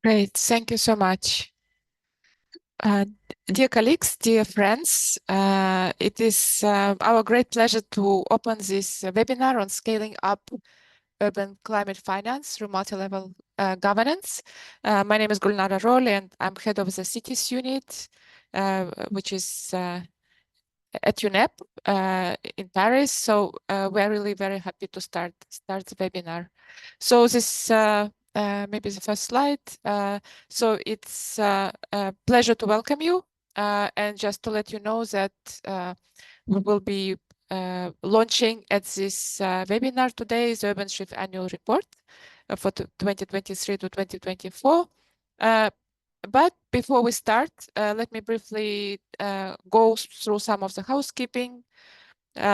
Great, thank you so much. Uh, Dear colleagues, dear friends, it is our great pleasure to open this webinar on scaling up urban climate finance through multi-level governance. My name is Gulnara Roli and I'm head of the cities unit, which is at UNEP in Paris. So we're really very happy to start the webinar. So this maybe the first slide. So it's a pleasure to welcome you, and just to let you know that we will be launching at this webinar today is UrbanShift Annual Report for 2023 to 2024. But before we start, let me briefly go through some of the housekeeping.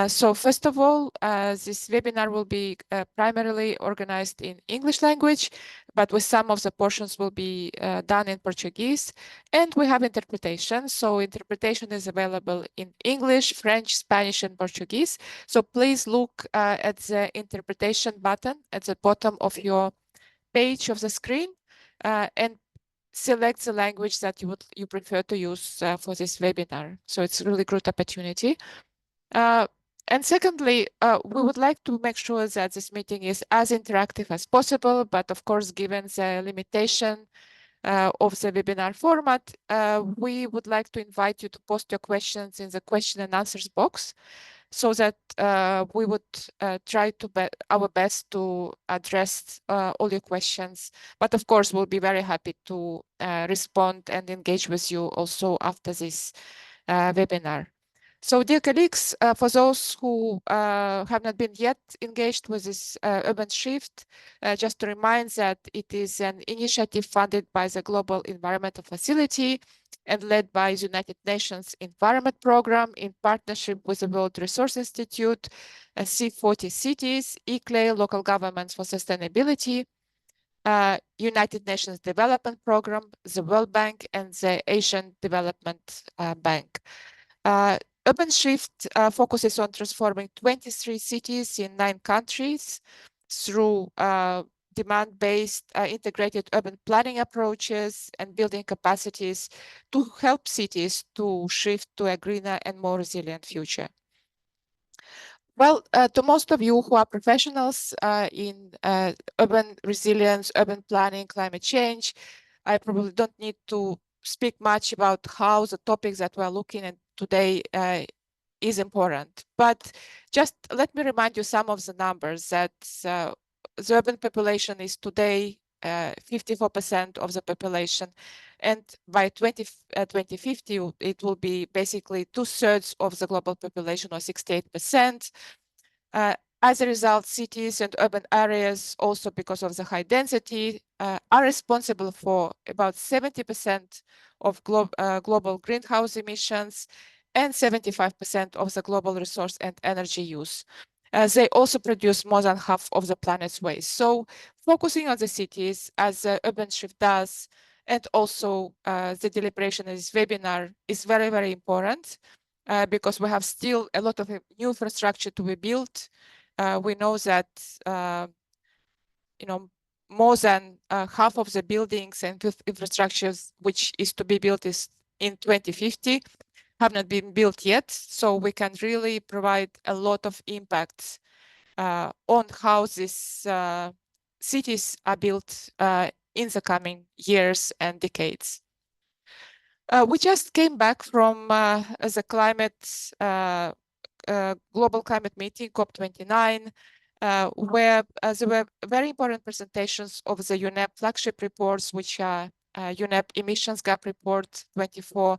So first of all, this webinar will be primarily organized in English language, but with some of the portions will be done in Portuguese. And we have interpretation. So interpretation is available in English, French, Spanish, and Portuguese. So please look at the interpretation button at the bottom of your page of the screen and select the language that you prefer to use for this webinar. So it's a really good opportunity. And secondly, we would like to make sure that this meeting is as interactive as possible, but of course, given the limitation of the webinar format, we would like to invite you to post your questions in the question and answers box so that we would try to our best to address all your questions. But of course, we'll be very happy to respond and engage with you also after this webinar. So dear colleagues, for those who have not been yet engaged with this UrbanShift, just to remind that it is an initiative funded by the Global Environmental Facility and led by the United Nations Environment Programme in partnership with the World Resource Institute, C40 Cities, ICLEI, Local Governments for Sustainability, United Nations Development Programme, the World Bank, and the Asian Development Bank. UrbanShift focuses on transforming 23 cities in 9 countries through demand-based integrated urban planning approaches and building capacities to help cities to shift to a greener and more resilient future. Well, to most of you who are professionals in urban resilience, urban planning, climate change, I probably don't need to speak much about how the topics that we're looking at today is important. But just let me remind you some of the numbers that the urban population is today 54% of the population. And by 2050, it will be basically 2/3 of the global population, or 68%. As a result, cities and urban areas, also because of the high density, are responsible for about 70% of global greenhouse emissions and 75% of the global resource and energy use. They also produce more than half of the planet's waste. So focusing on the cities, as UrbanShift does, and also the deliberation of this webinar is very, very important because we have still a lot of new infrastructure to be built. We know that more than half of the buildings and infrastructures which is to be built is in 2050 have not been built yet. So we can really provide a lot of impacts on how these cities are built in the coming years and decades. We just came back from the climate global climate meeting, COP29, where there were very important presentations of the UNEP flagship reports, which are UNEP Emissions Gap Report 24,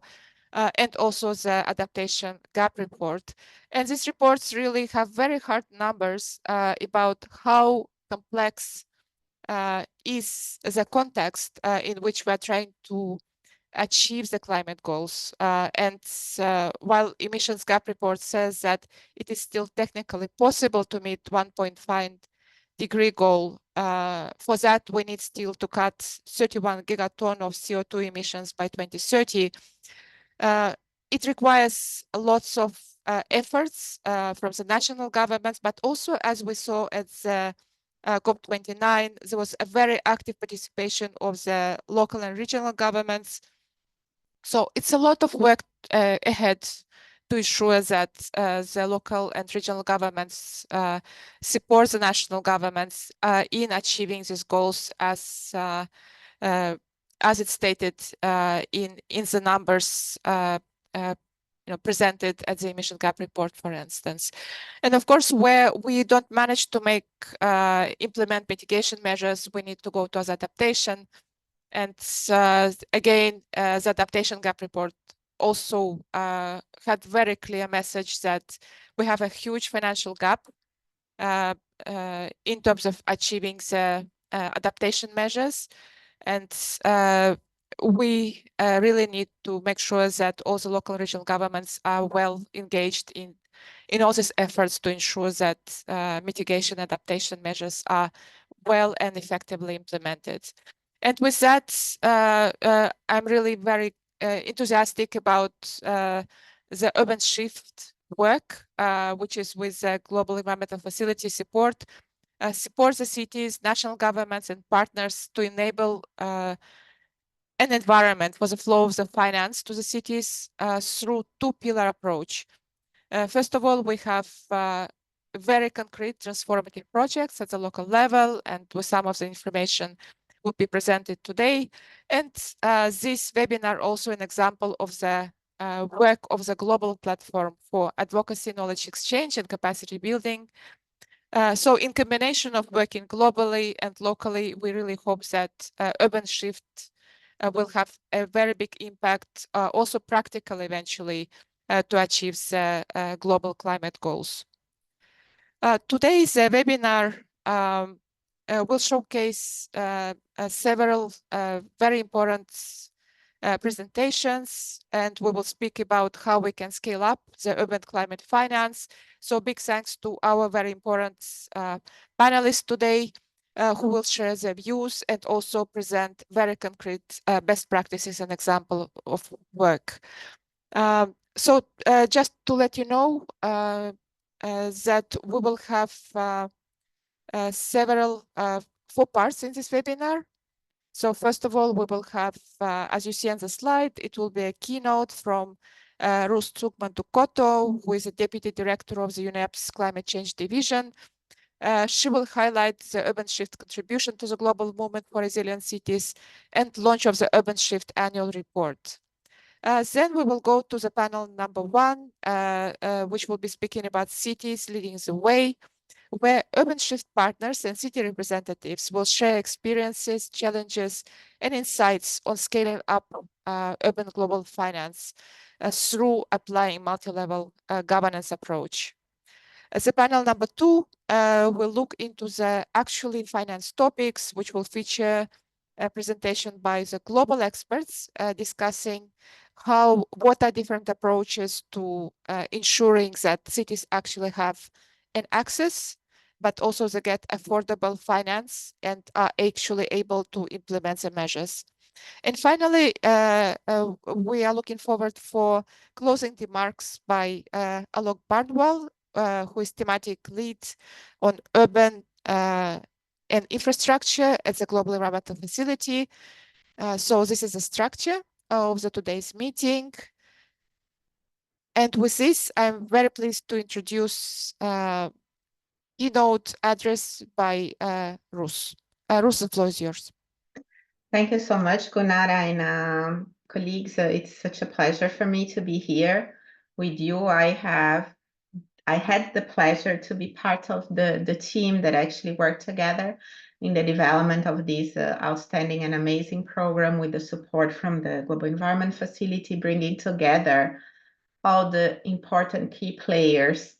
and also the Adaptation Gap Report. And these reports really have very hard numbers about how complex is the context in which we're trying to achieve the climate goals. And while emissions gap report says that it is still technically possible to meet 1.5 degree goal, for that we need still to cut 31 gigaton of CO2 emissions by 2030. It requires lots of efforts from the national governments, but also, as we saw at the COP29, there was a very active participation of the local and regional governments. So it's a lot of work ahead to ensure that the local and regional governments support the national governments in achieving these goals as it's stated in the numbers presented at the emission gap report, for instance. And of course, where we don't manage to implement mitigation measures, we need to go towards adaptation. And again, the adaptation gap report also had very clear message that we have a huge financial gap in terms of achieving the adaptation measures. And we really need to make sure that all the local and regional governments are well engaged in all these efforts to ensure that mitigation adaptation measures are well and effectively implemented. And with that, I'm really very enthusiastic about the UrbanShift work, which is with Global Environmental Facility support the cities, national governments, and partners to enable an environment for the flow of the finance to the cities through two-pillar approach. First of all, we have very concrete transformative projects at the local level, and with some of the information will be presented today. And this webinar also an example of the work of the global platform for advocacy, knowledge exchange, and capacity building. So in combination of working globally and locally, we really hope that UrbanShift will have a very big impact, also practical eventually, to achieve the global climate goals. Today's webinar will showcase several very important presentations, and we will speak about how we can scale up the urban climate finance. So big thanks to our very important panelists today who will share their views and also present very concrete best practices and example of work. So just to let you know that we will have several 4 parts in this webinar. So first of all, we will have, as you see on the slide, it will be a keynote from Ruth Tsukman-Dukoto, who is the Deputy Director of the UNEP's Climate Change Division. She will highlight the UrbanShift contribution to the global movement for resilient cities and launch of the UrbanShift Annual Report. Then we will go to the panel number 1, which will be speaking about cities leading the way, where UrbanShift partners and city representatives will share experiences, challenges, and insights on scaling up urban global finance through applying multi-level governance approach. The panel number 2 will look into the actually financed topics, which will feature a presentation by the global experts discussing what are different approaches to ensuring that cities actually have an access, but also they get affordable finance and are actually able to implement the measures. And finally, we are looking forward for closing remarks by Alok Bardwal, who is thematic lead on urban and infrastructure at the Global Environmental Facility. So this is the structure of today's meeting. And with this, I'm very pleased to introduce keynote address by Ruth. Ruth, the floor is yours. Thank you so much, Gunara and colleagues. It's such a pleasure for me to be here with you. I had the pleasure to be part of the team that actually worked together in the development of this outstanding and amazing program with the support from the Global Environment Facility, bringing together all the important key players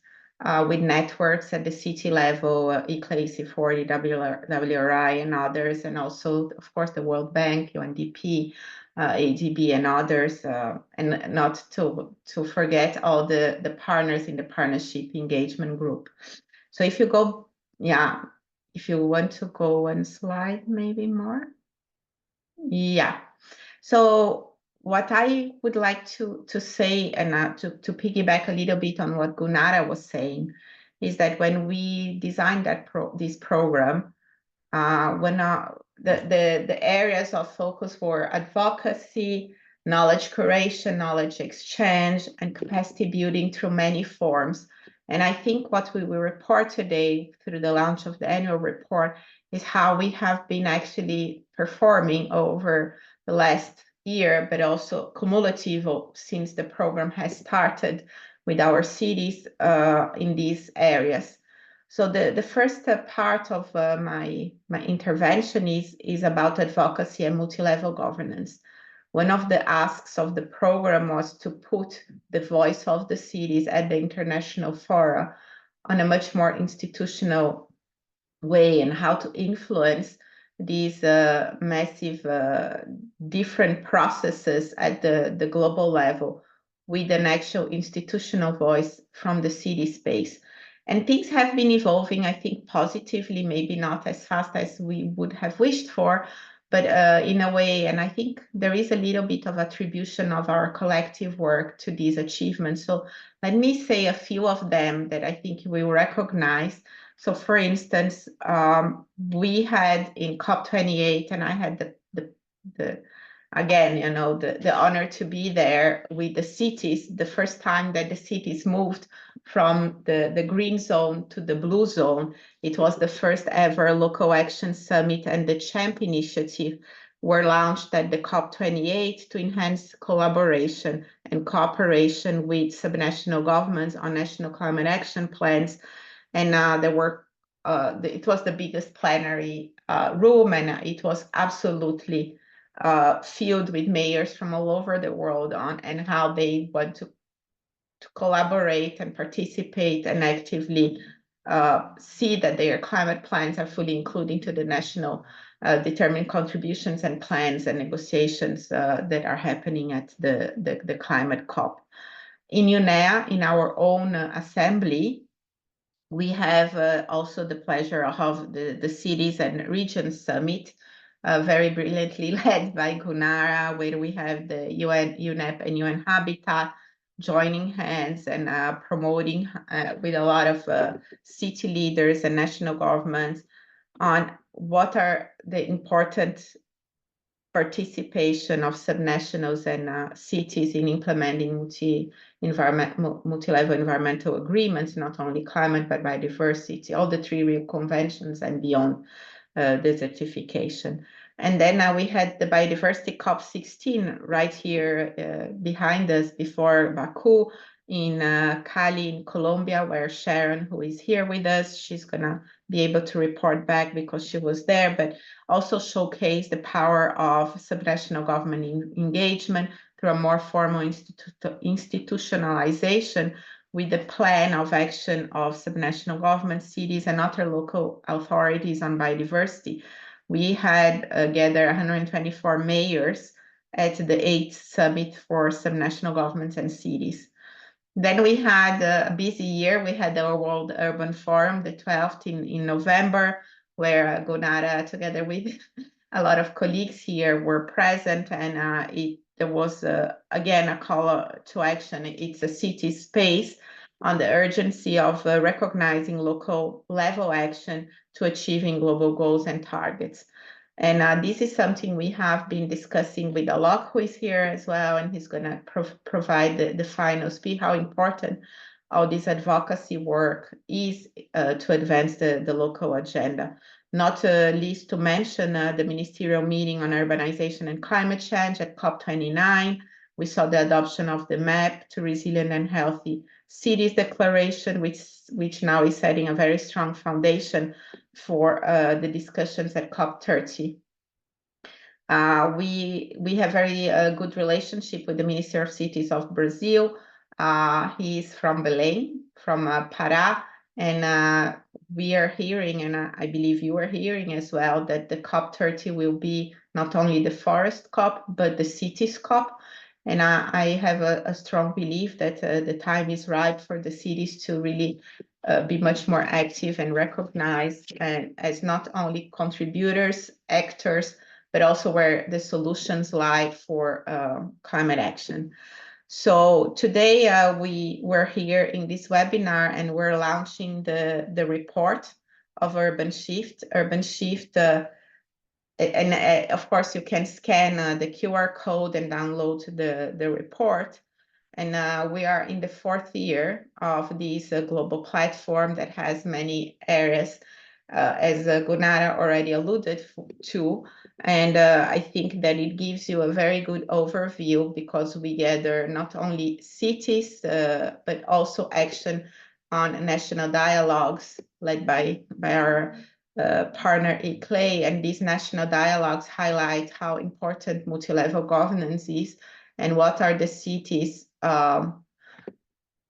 with networks at the city level, ICLEI, C40, WRI, and others, and also, of course, the World Bank, UNDP, ADB, and others, and not to forget all the partners in the partnership engagement group. So if you go, if you want to go one slide, maybe more. Yeah. So what I would like to say, and to piggyback a little bit on what Gunara was saying, is that when we designed this program, when the areas of focus were advocacy, knowledge creation, knowledge exchange, and capacity building through many forms. And I think what we will report today through the launch of the annual report is how we have been actually performing over the last year, but also cumulative since the program has started with our cities in these areas. So the first part of my intervention is about advocacy and multi-level governance. One of the asks of the program was to put the voice of the cities at the international fora on a much more institutional way, and how to influence these massive different processes at the global level with an actual institutional voice from the city space. And things have been evolving, I think, positively, maybe not as fast as we would have wished for, but in a way, and I think there is a little bit of attribution of our collective work to these achievements. So let me say a few of them that I think we will recognize. So for instance, we had in COP28, and I had the again, the honor to be there with the cities, the first time that the cities moved from the green zone to the blue zone. It was the first ever local action summit, and the CHAMP initiative were launched at the COP28 to enhance collaboration and cooperation with subnational governments on national climate action plans. And there were it was the biggest plenary room, and it was absolutely filled with mayors from all over the world on and how they want to collaborate and participate and actively see that their climate plans are fully included to the national determined contributions and plans and negotiations that are happening at the climate COP. In UNEA, in our own assembly, we have also the pleasure of the Cities and Regions Summit, very brilliantly led by Gunara, where we have the UN, UNEP, and UN Habitat joining hands and promoting with a lot of city leaders and national governments on what are the important participation of subnationals and cities in implementing multi-level environmental agreements, not only climate, but biodiversity, all the three Rio conventions and beyond desertification. And then now we had the biodiversity COP16 right here behind us before Baku in Cali in Colombia, where Sharon, who is here with us, she's gonna be able to report back because she was there, but also showcase the power of subnational government engagement through a more formal institutionalization with the plan of action of subnational governments, cities, and other local authorities on biodiversity. We had gathered 124 mayors at the 8th Summit for Subnational Governments and Cities. Then we had a busy year. We had our World Urban Forum, the 12th in November, where Gonara, together with a lot of colleagues here, were present. And there was, again, a call to action. It's a city space on the urgency of recognizing local level action to achieving global goals and targets. And this is something we have been discussing with Alok, who is here as well, and he's going to provide the final speech, how important all this advocacy work is to advance the local agenda. Not least to mention the ministerial meeting on urbanization and climate change at COP29. We saw the adoption of the map to resilient and healthy cities declaration, which now is setting a very strong foundation for the discussions at COP30. We have very good relationship with the Minister of Cities of Brazil. He is from Belém, from Pará, and we are hearing, and I believe you are hearing as well, that the COP30 will be not only the forest COP, but the cities COP. And I have a strong belief that the time is right for the cities to really be much more active and recognized as not only contributors, actors, but also where the solutions lie for climate action. So today we're here in this webinar, and we're launching the report of UrbanShift. UrbanShift, and of course, you can scan the QR code and download the report. And we are in the 4th year of this global platform that has many areas, as Gunara already alluded to. And I think that it gives you a very good overview, because we gather not only cities, but also action on national dialogues led by our partner ICLEI. And these national dialogues highlight how important multi-level governance is, and what are the cities,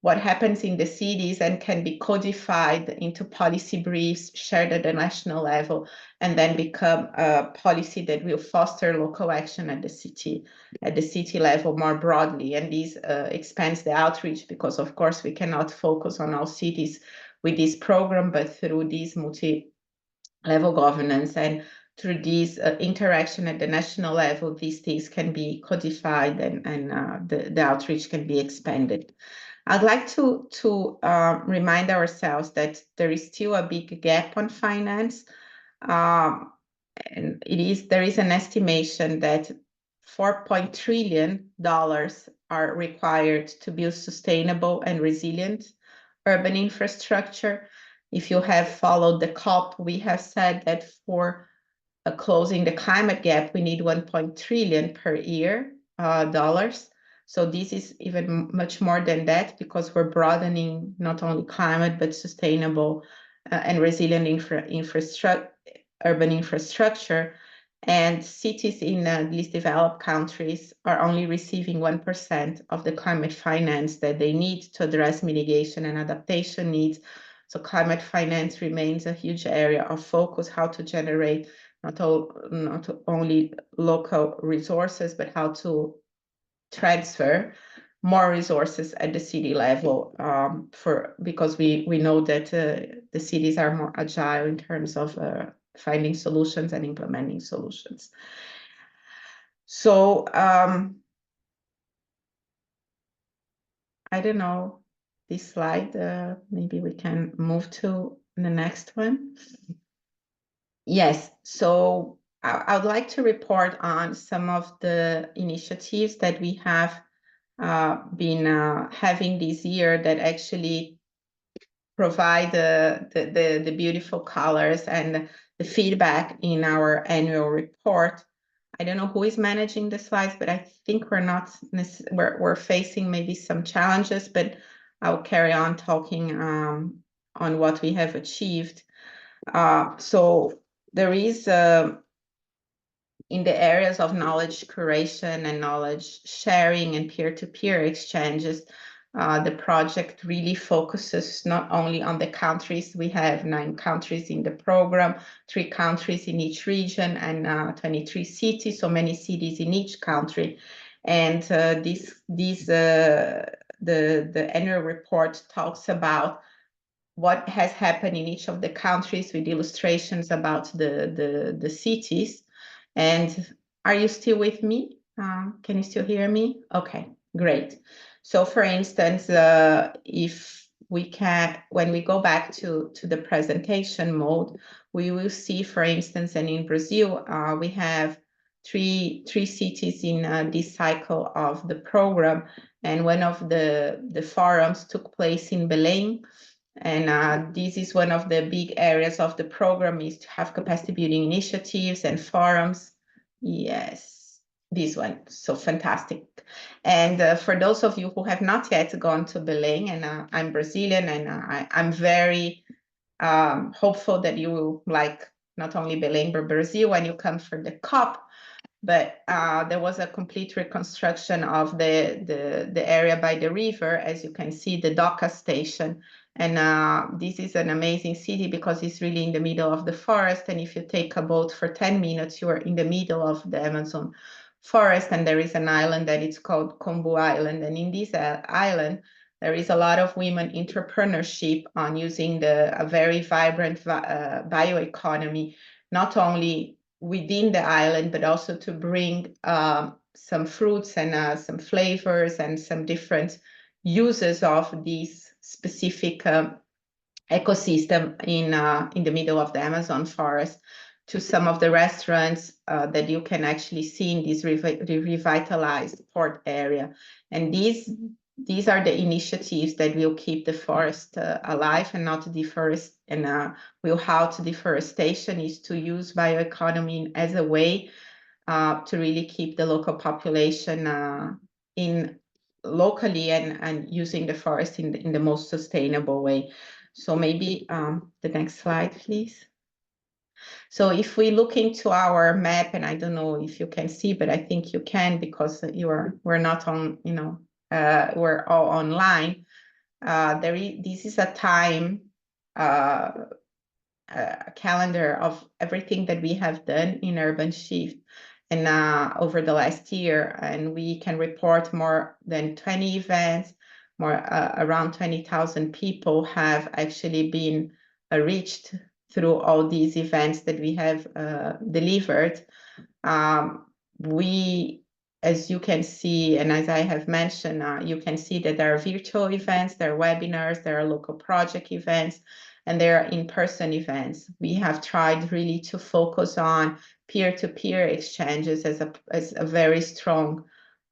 what happens in the cities, and can be codified into policy briefs shared at the national level, and then become a policy that will foster local action at the city level more broadly. And this expands the outreach, because of course we cannot focus on all cities with this program, but through this multi-level governance and through this interaction at the national level, these things can be codified, and the outreach can be expanded. I'd like to remind ourselves that there is still a big gap on finance, and there is an estimation that $4 trillion are required to build sustainable and resilient urban infrastructure. If you have followed the COP, we have said that for closing the climate gap, we need 1 trillion per year dollars. So this is even much more than that, because we're broadening not only climate, but sustainable and resilient urban infrastructure. And cities in least developed countries are only receiving 1% of the climate finance that they need to address mitigation and adaptation needs. So climate finance remains a huge area of focus, how to generate not only local resources, but how to transfer more resources at the city level, because we know that the cities are more agile in terms of finding solutions and implementing solutions. So I don't know, this slide, maybe we can move to the next one. Yes, so I would like to report on some of the initiatives that we have been having this year, that actually provide the beautiful colors and the feedback in our annual report. I don't know who is managing the slides, but I think we're facing maybe some challenges, but I'll carry on talking on what we have achieved. So there is in the areas of knowledge curation and knowledge sharing and peer-to-peer exchanges, the project really focuses not only on the countries. We have 9 countries in the program, 3 countries in each region, and 23 cities, so many cities in each country. And the annual report talks about what has happened in each of the countries, with illustrations about the cities. And are you still with me? Can you still hear me? Okay, great. So for instance, if we can, when we go back to the presentation mode, we will see, for instance, and in Brazil, we have three cities in this cycle of the program. And one of the forums took place in Belém. And this is one of the big areas of the program, is to have capacity building initiatives and forums. Yes, this one, so fantastic. And for those of you who have not yet gone to Belém, and I'm Brazilian, and I'm very hopeful that you will like not only Belém, but Brazil when you come for the COP. But there was a complete reconstruction of the area by the river, as you can see, the Doca station. And this is an amazing city, because it's really in the middle of the forest. And if you take a boat for 10 minutes, you are in the middle of the Amazon forest. And there is an island that is called Combu Island. And in this island, there is a lot of women entrepreneurship on using a very vibrant bioeconomy, not only within the island, but also to bring some fruits and some flavors and some different uses of these specific ecosystem in the middle of the Amazon forest, to some of the restaurants that you can actually see in this revitalized port area. And these are the initiatives that will keep the forest alive and not deforest, and will halt deforestation, is to use bioeconomy as a way to really keep the local population in locally and using the forest in the most sustainable way. So maybe the next slide, please. So if we look into our map, and I don't know if you can see, but I think you can, because we're not on, we're all online. This is a time a calendar of everything that we have done in UrbanShift and over the last year, and we can report more than 20 events. Around 20,000 people have actually been reached through all these events that we have delivered. We, as you can see, and as I have mentioned, you can see that there are virtual events, there are webinars, there are local project events, and there are in-person events. We have tried really to focus on peer-to-peer exchanges as a very strong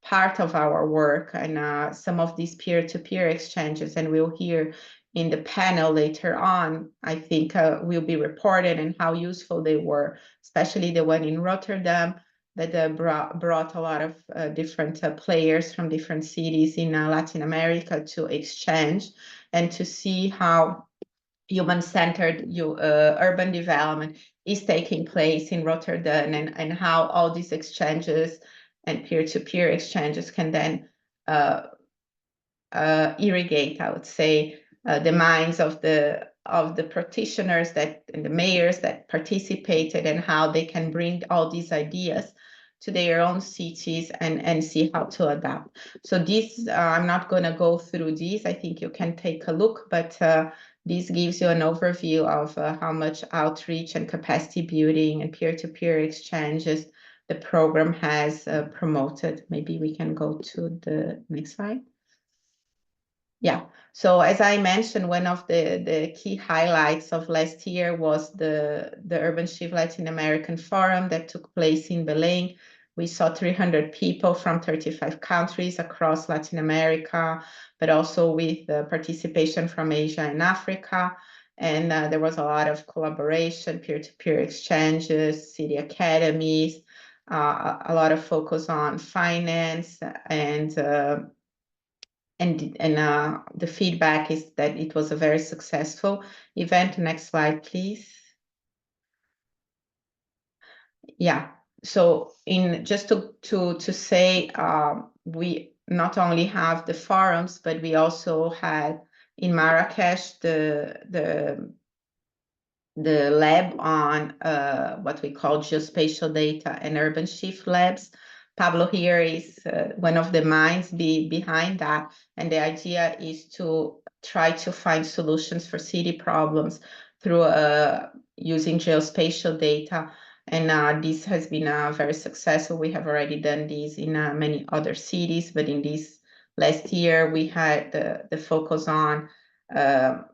part of our work, and some of these peer-to-peer exchanges, and we'll hear in the panel later on, I think will be reported, and how useful they were, especially the one in Rotterdam that brought a lot of different players from different cities in Latin America to exchange and to see how human-centered urban development is taking place in Rotterdam, and how all these exchanges and peer-to-peer exchanges can then irrigate, I would say, the minds of the practitioners and the mayors that participated, and how they can bring all these ideas to their own cities and see how to adapt. So this, I'm not going to go through these. I think you can take a look, but this gives you an overview of how much outreach and capacity building and peer-to-peer exchanges the program has promoted. Maybe we can go to the next slide. Yeah, so as I mentioned, one of the key highlights of last year was the UrbanShift Latin American Forum that took place in Belém. We saw 300 people from 35 countries across Latin America, but also with participation from Asia and Africa. And there was a lot of collaboration, peer-to-peer exchanges, city academies, a lot of focus on finance, and the feedback is that it was a very successful event. Next slide, please. Yeah, so just to say, we not only have the forums, but we also had in Marrakesh the lab on what we call geospatial data and UrbanShift labs. Pablo here is one of the minds behind that, and the idea is to try to find solutions for city problems through using geospatial data, and this has been very successful. We have already done this in many other cities, but in this last year we had the focus on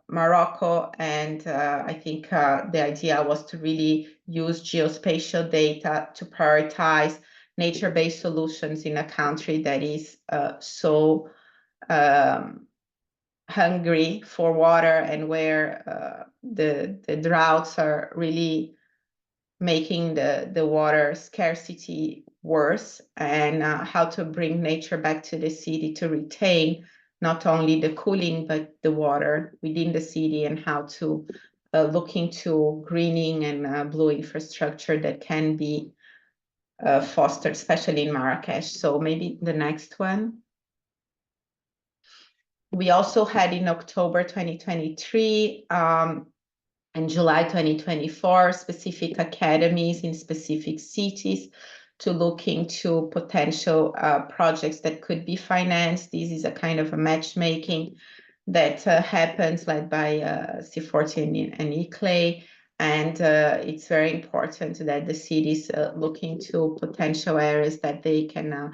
Morocco, and I think the idea was to really use geospatial data to prioritize nature-based solutions in a country that is so hungry for water, and where the droughts are really making the water scarcity worse, and how to bring nature back to the city to retain not only the cooling but the water within the city, and how to look into greening and blue infrastructure that can be fostered, especially in Marrakesh. So maybe the next one. We also had in October 2023 and July 2024, specific academies in specific cities to look into potential projects that could be financed. This is a kind of a matchmaking that happens led by C40 and ICLEI. And it's very important that the cities look into potential areas that they can,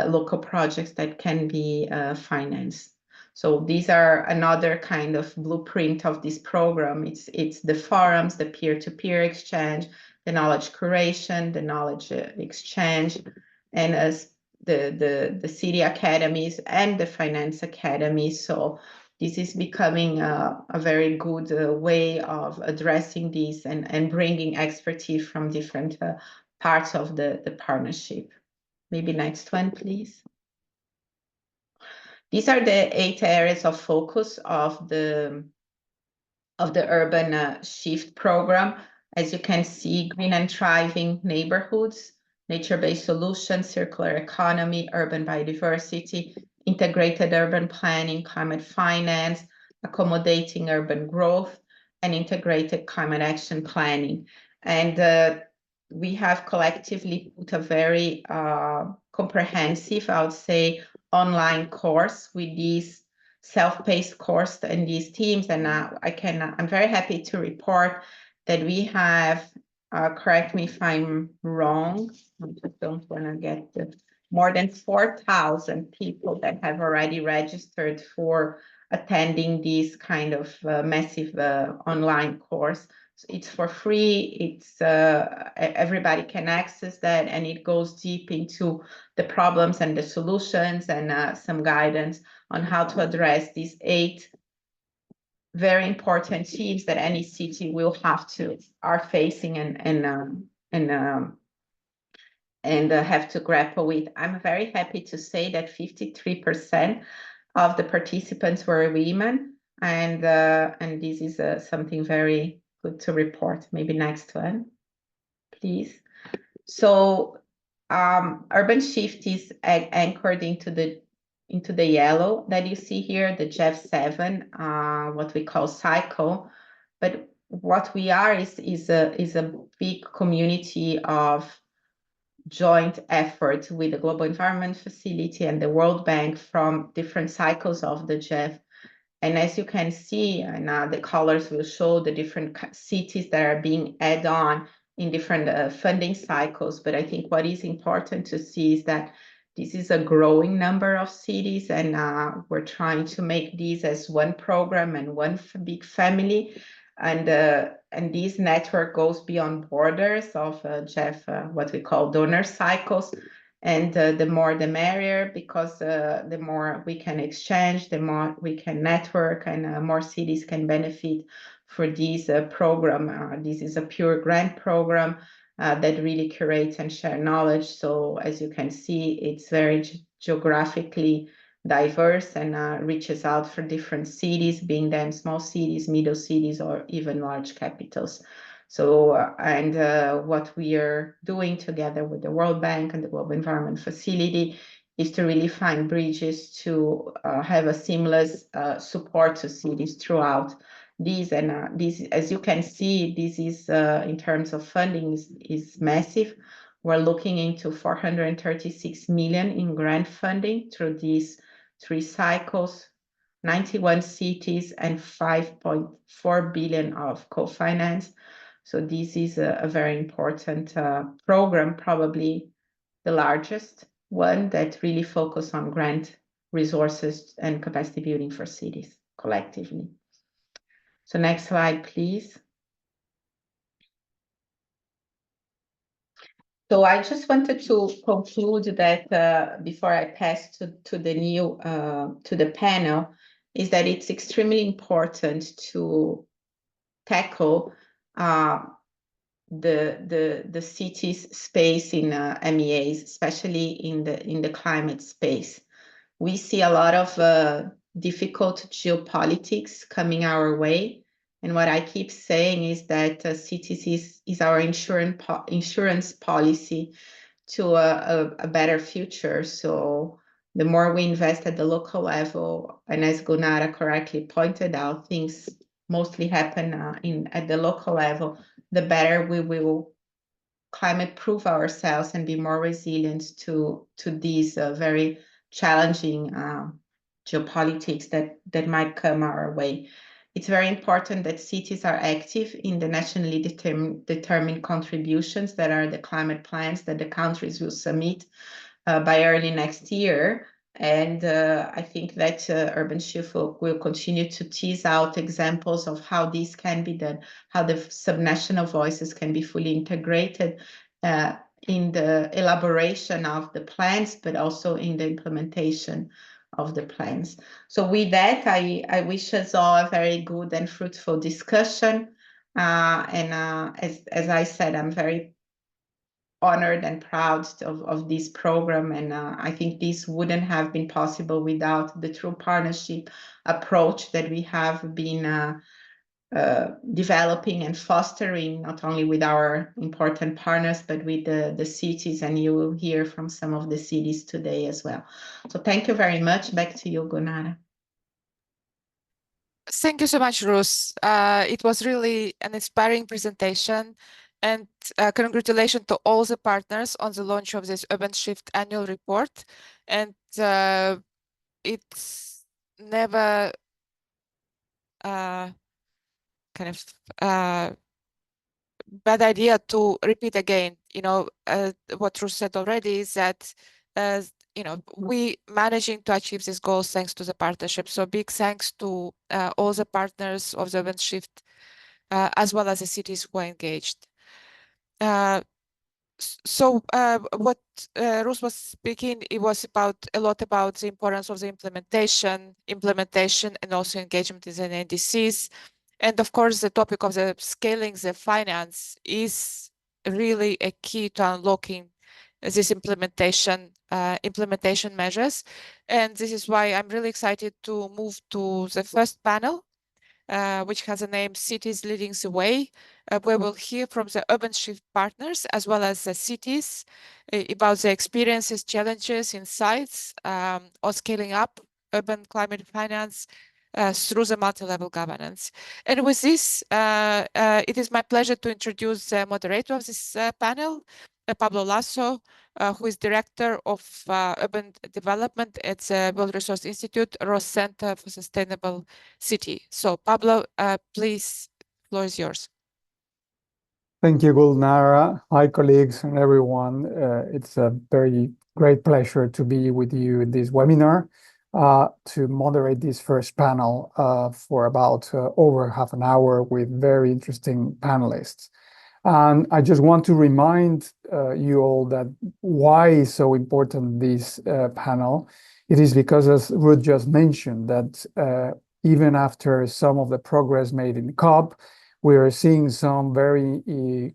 local projects that can be financed. So these are another kind of blueprint of this program. It's the forums, the peer-to-peer exchange, the knowledge curation, the knowledge exchange, and as the city academies and the finance academy. So this is becoming a very good way of addressing this and bringing expertise from different parts of the partnership. Maybe next one, please. These are the 8 areas of focus of the Urban Shift program. As you can see, green and thriving neighborhoods, nature-based solutions, circular economy, urban biodiversity, integrated urban planning, climate finance, accommodating urban growth, and integrated climate action planning. And we have collectively put a very comprehensive, I would say, online course with these self-paced course and these teams. And I'm very happy to report that we have, correct me if I'm wrong, I just don't want to get more than 4,000 people that have already registered for attending this kind of massive online course. So it's for free. It's everybody can access that, and it goes deep into the problems and the solutions and some guidance on how to address these 8 very important themes that any city will are facing and have to grapple with. I'm very happy to say that 53% of the participants were women, and this is something very good to report. Maybe next one, please. So Urban Shift is anchored into the yellow that you see here, the GEF7, what we call cycle. But what we are is a big community of joint effort with the Global Environment Facility and the World Bank from different cycles of the GEF. And as you can see, and the colors will show the different cities that are being added on in different funding cycles. But I think what is important to see is that this is a growing number of cities, and we're trying to make these as one program and one big family. And this network goes beyond borders of GEF, what we call donor cycles. And the more the merrier, because the more we can exchange, the more we can network, and more cities can benefit for this program. This is a pure grant program that really curates and shares knowledge. So as you can see, it's very geographically diverse and reaches out for different cities, being them small cities, middle cities, or even large capitals. So, what we are doing together with the World Bank and the Global Environment Facility is to really find bridges to have a seamless support to cities throughout these. And this, as you can see, this is in terms of funding is massive. We're looking into 436 million in grant funding through these 3 cycles, 91 cities, and 5.4 billion of co-finance. So this is a very important program, probably the largest one that really focuses on grant resources and capacity building for cities collectively. So next slide, please. So I just wanted to conclude that before I pass to the panel, is that it's extremely important to tackle the city's space in MEAs, especially in the climate space. We see a lot of difficult geopolitics coming our way. And what I keep saying is that cities is our insurance policy to a better future. So the more we invest at the local level, and as Gunara correctly pointed out, things mostly happen at the local level, the better we will climate proof ourselves and be more resilient to these very challenging geopolitics that might come our way. It's very important that cities are active in the nationally determined contributions that are the climate plans that the countries will submit by early next year. And I think that UrbanShift will continue to tease out examples of how this can be done, how the subnational voices can be fully integrated in the elaboration of the plans, but also in the implementation of the plans. So with that, I wish us all a very good and fruitful discussion. As I said, I'm very honored and proud of this program. And I think this wouldn't have been possible without the true partnership approach that we have been developing and fostering, not only with our important partners, but with the cities. And you will hear from some of the cities today as well. So thank you very much. Back to you, Gunara. Thank you so much, Ruth. It was really an inspiring presentation, and congratulations to all the partners on the launch of this UrbanShift Annual Report. And it's never kind of bad idea to repeat again. What Ruth said already is that we managing to achieve these goals thanks to the partnership. So big thanks to all the partners of the UrbanShift, as well as the cities who are engaged. So what Ruth was speaking, it was a lot about the importance of the implementation, and also engagement in the NDCs. And of course, the topic of the scaling the finance is really a key to unlocking this implementation measures. And this is why I'm really excited to move to the first panel, which has a name Cities Leading the Way, where we'll hear from the UrbanShift partners as well as the cities about their experiences, challenges, insights on scaling up urban climate finance through the multi-level governance. And with this, it is my pleasure to introduce the moderator of this panel, Pablo Lasso, who is Director of Urban Development at the World Resource Institute, Ross Center for Sustainable City. So Pablo, please, the floor is yours. Thank you, Gulnara. Hi, colleagues and everyone. It's a very great pleasure to be with you in this webinar to moderate this first panel for about over half an hour with very interesting panelists. And I just want to remind you all that why is so important this panel. It is because, as Ruth just mentioned, that even after some of the progress made in COP, we are seeing some very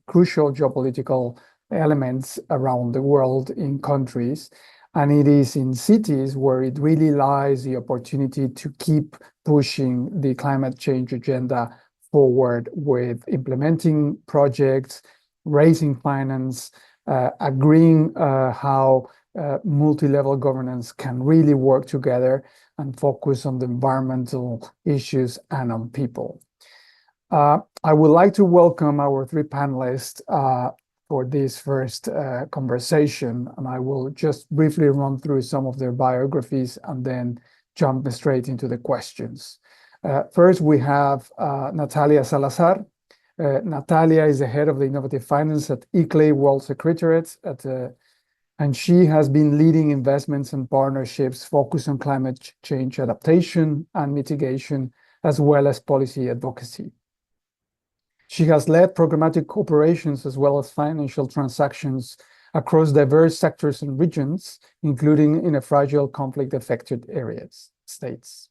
crucial geopolitical elements around the world in countries. And it is in cities where it really lies the opportunity to keep pushing the climate change agenda forward with implementing projects, raising finance, agreeing how multi-level governance can really work together and focus on the environmental issues and on people. I would like to welcome our three panelists for this first conversation, and I will just briefly run through some of their biographies and then jump straight into the questions. First, we have Natalia Salazar. Natalia is the head of the Innovative Finance at ICLEI World Secretariat, and she has been leading investments and partnerships focused on climate change adaptation and mitigation, as well as policy advocacy. She has led programmatic cooperations as well as financial transactions across diverse sectors and regions, including in a fragile conflict-affected states.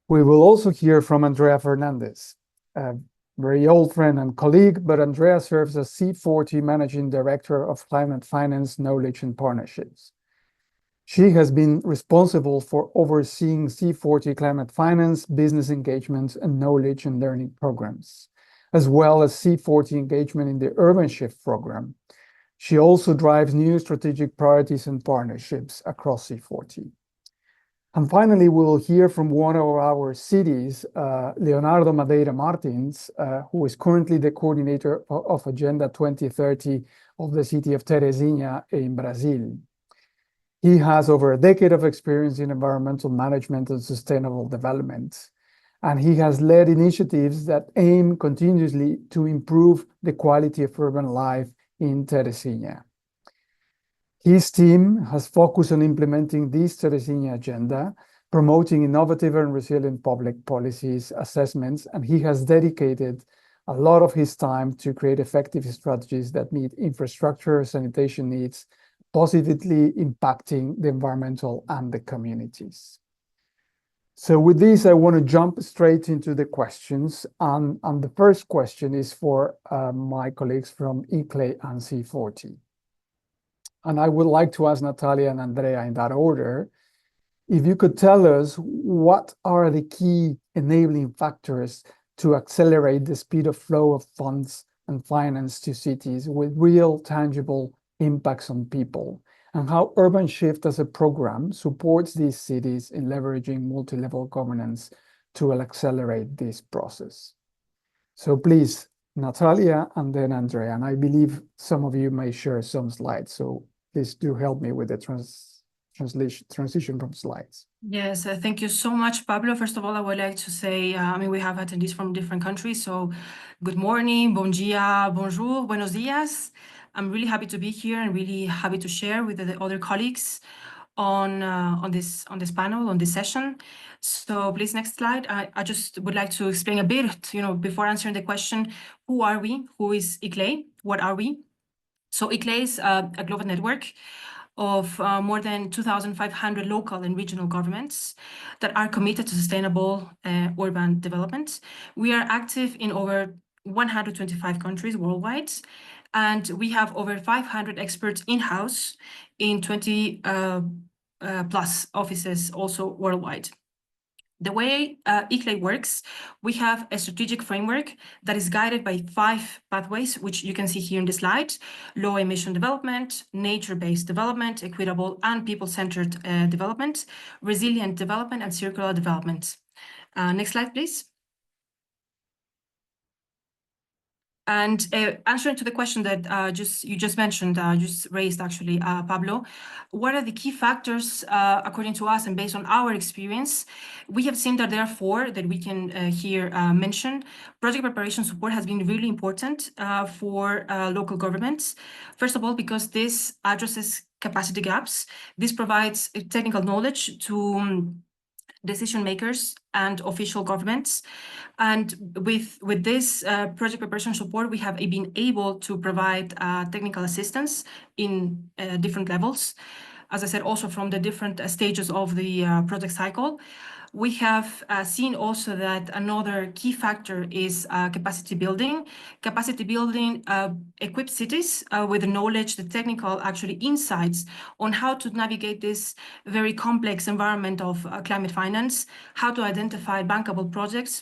We will also hear from Andrea Fernandez, a very old friend and colleague, but Andrea serves as C40 Managing Director of Climate Finance, Knowledge and Partnerships. She has been responsible for overseeing C40 climate finance, business engagement, and knowledge and learning programs, as well as C40 engagement in the UrbanShift program. She also drives new strategic priorities and partnerships across C40. And finally, we'll hear from one of our cities, Leonardo Madeira Martins, who is currently the coordinator of Agenda 2030 of the city of Teresina in Brazil. He has over a decade of experience in environmental management and sustainable development, and he has led initiatives that aim continuously to improve the quality of urban life in Teresina. His team has focused on implementing this Teresina agenda, promoting innovative and resilient public policies, assessments, and he has dedicated a lot of his time to create effective strategies that meet infrastructure, sanitation needs, positively impacting the environmental and the communities. So with this, I want to jump straight into the questions. And the first question is for my colleagues from ICLEI and C40. And I would like to ask Natalia and Andrea in that order, if you could tell us what are the key enabling factors to accelerate the speed of flow of funds and finance to cities with real tangible impacts on people, and how UrbanShift as a program supports these cities in leveraging multi-level governance to accelerate this process. So please, Natalia and then Andrea, and I believe some of you may share some slides, so please do help me with the transition from slides. Yes, thank you so much, Pablo. First of all, I would like to say, we have attendees from different countries, so good morning, bon dia, bonjour, buenos dias. I'm really happy to be here and really happy to share with the other colleagues on this panel, on this session. So please, next slide. I just would like to explain a bit, before answering the question, who are we? Who is ICLEI? What are we? So ICLEI is a global network of more than 2,500 local and regional governments that are committed to sustainable urban development. We are active in over 125 countries worldwide, and we have over 500 experts in-house in 20 plus offices also worldwide. The way ICLEI works, we have a strategic framework that is guided by 5 pathways, which you can see here in the slide: low emission development, nature-based development, equitable and people-centered development, resilient development, and circular development. Next slide, please. And answering to the question that you just mentioned, just raised actually, Pablo, what are the key factors according to us and based on our experience? We have seen that there are 4 that we can here mention. Project preparation support has been really important for local governments. First of all, because this addresses capacity gaps. This provides technical knowledge to decision makers and official governments. And with this project preparation support, we have been able to provide technical assistance in different levels. As I said, also from the different stages of the project cycle. We have seen also that another key factor is capacity building. Capacity building equips cities with the knowledge, the technical actually insights on how to navigate this very complex environment of climate finance, how to identify bankable projects,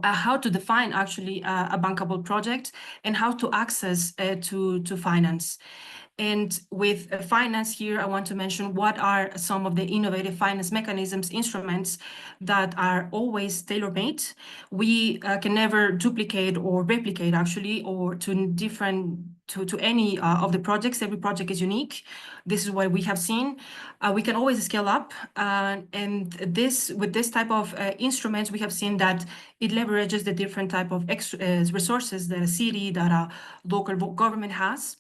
how to define actually a bankable project, and how to access to finance. And with finance here, I want to mention what are some of the innovative finance mechanisms, instruments that are always tailor-made. We can never duplicate or replicate actually, or to any of the projects. Every project is unique. This is what we have seen. We can always scale up, and with this type of instruments, we have seen that it leverages the different type of resources that a city, that a local government has.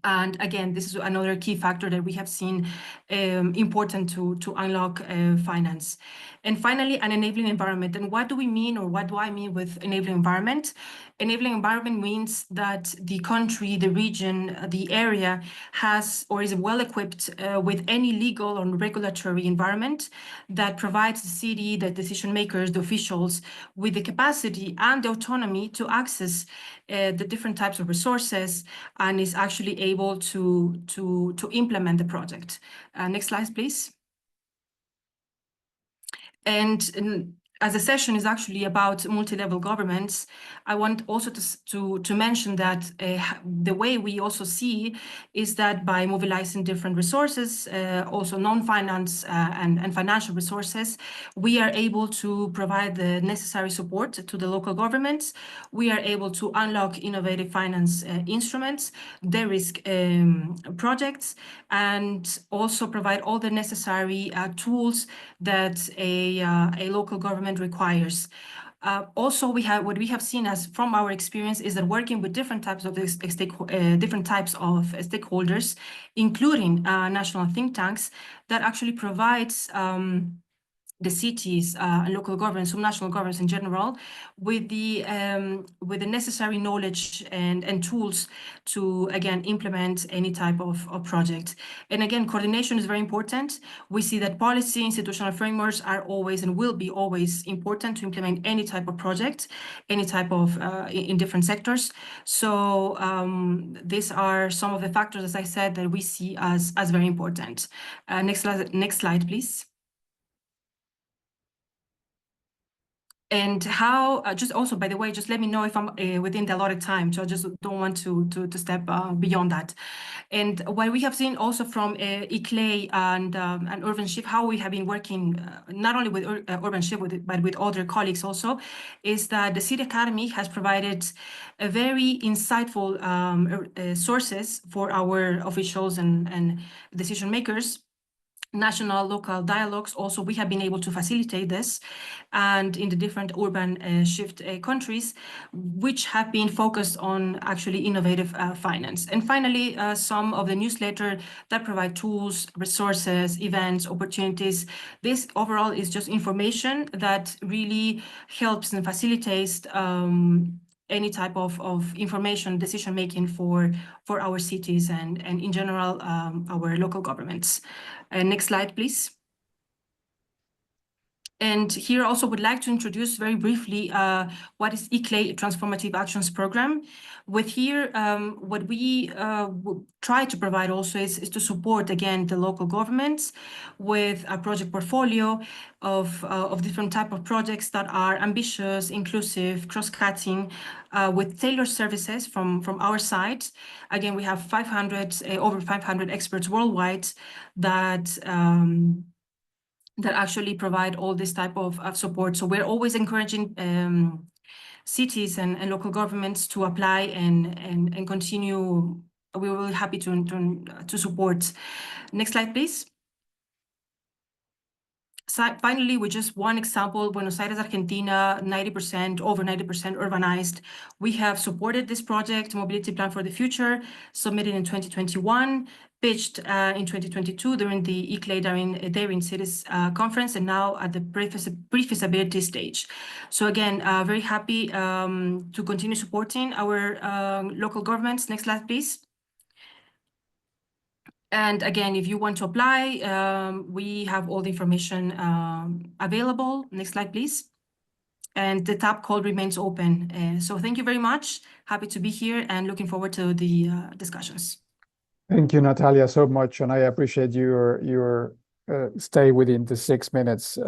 And again, this is another key factor that we have seen important to unlock finance. And finally, an enabling environment. And what do we mean, or what do I mean with enabling environment? Enabling environment means that the country, the region, the area has or is well equipped with any legal or regulatory environment that provides the city, the decision makers, the officials with the capacity and the autonomy to access the different types of resources, and is actually able to implement the project. Next slide, please. And as the session is actually about multi-level governments, I want also to mention that the way we also see is that by mobilizing different resources, also non-finance and financial resources, we are able to provide the necessary support to the local governments. We are able to unlock innovative finance instruments, de-risk projects, and also provide all the necessary tools that a local government requires. Also, what we have seen as from our experience is that working with different types of stakeholders, including national think tanks, that actually provides the cities and local governments, some national governments in general, with the necessary knowledge and tools to, again, implement any type of project. And again, coordination is very important. We see that policy, institutional frameworks are always and will be always important to implement any type of project, any type of in different sectors. So these are some of the factors, as I said, that we see as very important. Next slide, please. And how, just also, by the way, just let me know if I'm within the allotted time. So I just don't want to step beyond that. And what we have seen also from ICLEI and UrbanShift, how we have been working not only with UrbanShift, but with other colleagues also, is that the City Academy has provided a very insightful sources for our officials and decision makers. National, local dialogues. Also, we have been able to facilitate this, and in the different urban shift countries, which have been focused on actually innovative finance. And finally, some of the newsletter that provide tools, resources, events, opportunities. This overall is just information that really helps and facilitates any type of information decision making for our cities and in general our local governments. Next slide, please. And here also would like to introduce very briefly what is ICLEI Transformative Actions Program. With here, what we try to provide also is to support, again, the local governments with a project portfolio of different type of projects that are ambitious, inclusive, cross-cutting, with tailored services from our side. Again, we have over 500 experts worldwide that actually provide all this type of support. So we're always encouraging cities and local governments to apply and continue. We're really happy to support. Next slide, please. So finally, with just one example, Buenos Aires, Argentina, over 90% urbanized. We have supported this project, Mobility Plan for the Future, submitted in 2021, pitched in 2022 during the ICLEI Daring Cities conference, and now at the pre-feasibility stage. So again, very happy to continue supporting our local governments. Next slide, please. And again, if you want to apply, we have all the information available. Next slide, please. And the tab call remains open. So thank you very much. Happy to be here and looking forward to the discussions. Thank you, Natalia, so much. And I appreciate your stay within the 6 minutes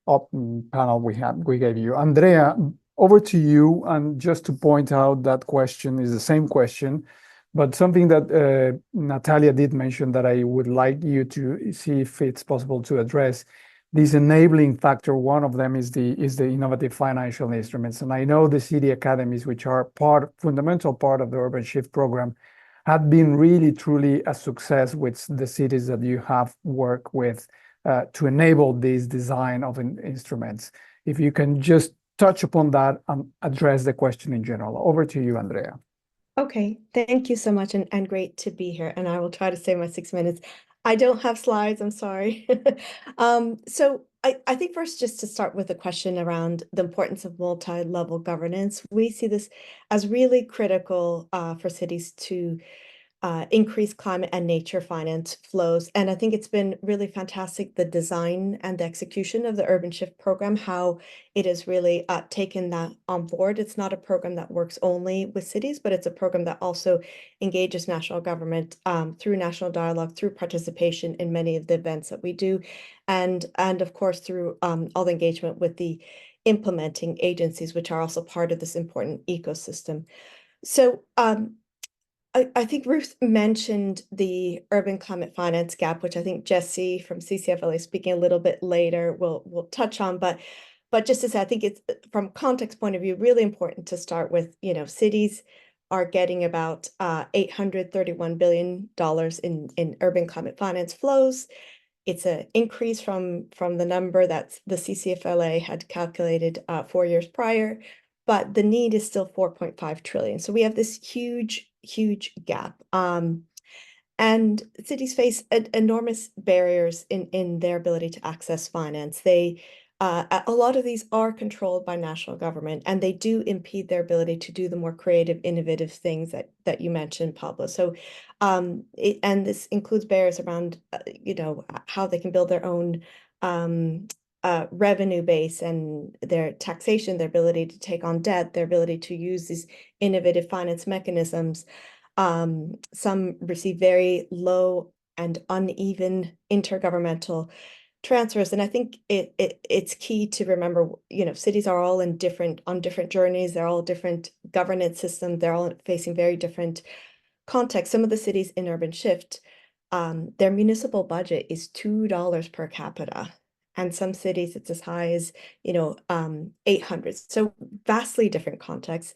open panel we gave you. Andrea, over to you. And just to point out, that question is the same question, but something that Natalia did mention that I would like you to see if it's possible to address. This enabling factor, one of them is the innovative financial instruments. And I know the city academies, which are fundamental part of the UrbanShift program, have been really, truly a success with the cities that you have worked with to enable this design of instruments. If you can just touch upon that and address the question in general. Over to you, Andrea. Okay, thank you so much, and great to be here. And I will try to save my 6 minutes. I don't have slides, I'm sorry. So I think first, just to start with a question around the importance of multi-level governance. We see this as really critical for cities to increase climate and nature finance flows. And I think it's been really fantastic, the design and the execution of the UrbanShift program, how it has really taken that on board. It's not a program that works only with cities, but it's a program that also engages national government through national dialogue, through participation in many of the events that we do, and of course through all the engagement with the implementing agencies, which are also part of this important ecosystem. So I think Ruth mentioned the urban climate finance gap, which I think Jesse from CCFLA speaking a little bit later will touch on. But just to say, I think it's, from context point of view, really important to start with, cities are getting about $831 billion in urban climate finance flows. it's an increase from the number that the CCFLA had calculated 4 years prior, but the need is still 4.5 trillion. So we have this huge gap. And cities face enormous barriers in their ability to access finance. A lot of these are controlled by national government, and they do impede their ability to do the more creative, innovative things that you mentioned, Pablo. So, and this includes barriers around, how they can build their own revenue base and their taxation, their ability to take on debt, their ability to use these innovative finance mechanisms. Some receive very low and uneven intergovernmental transfers. And I think it's key to remember, cities are all on different journeys. They're all different governance systems. They're all facing very different contexts. Some of the cities in UrbanShift, their municipal budget is $2 per capita. And some cities it's as high as, 800. So vastly different contexts.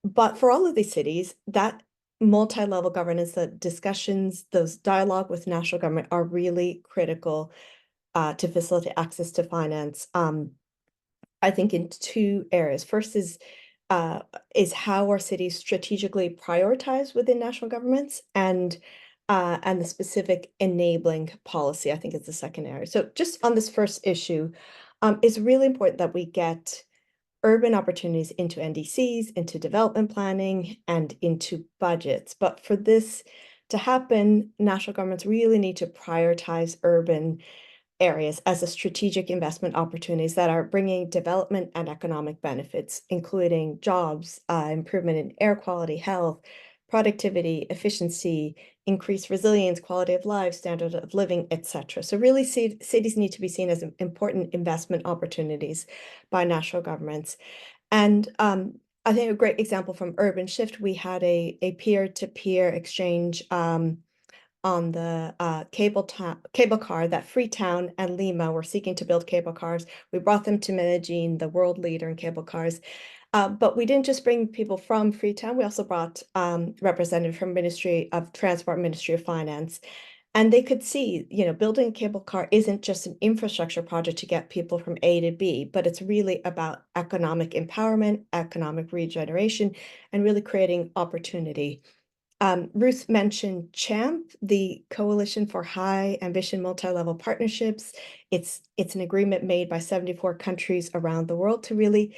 But for all of these cities, that multi-level governance, the discussions, those dialogue with national government are really critical to facilitate access to finance. I think in two areas. First is how our cities strategically prioritize within national governments, and the specific enabling policy, I think, is the second area. So just on this first issue, it's really important that we get urban opportunities into NDCs, into development planning, and into budgets. But for this to happen, national governments really need to prioritize urban areas as a strategic investment opportunities that are bringing development and economic benefits, including jobs, improvement in air quality, health, productivity, efficiency, increased resilience, quality of life, standard of living, etc. So really cities need to be seen as important investment opportunities by national governments. And I think a great example from UrbanShift, we had a peer-to-peer exchange on the cable car that Freetown and Lima were seeking to build cable cars. We brought them to Medellin, the world leader in cable cars. But we didn't just bring people from Freetown, we also brought representatives from Ministry of Transport, Ministry of Finance. And they could see, building a cable car isn't just an infrastructure project to get people from A to B, but it's really about economic empowerment, economic regeneration, and really creating opportunity. Ruth mentioned CHAMP, the Coalition for High Ambition Multi-Level Partnerships. It's an agreement made by 74 countries around the world to really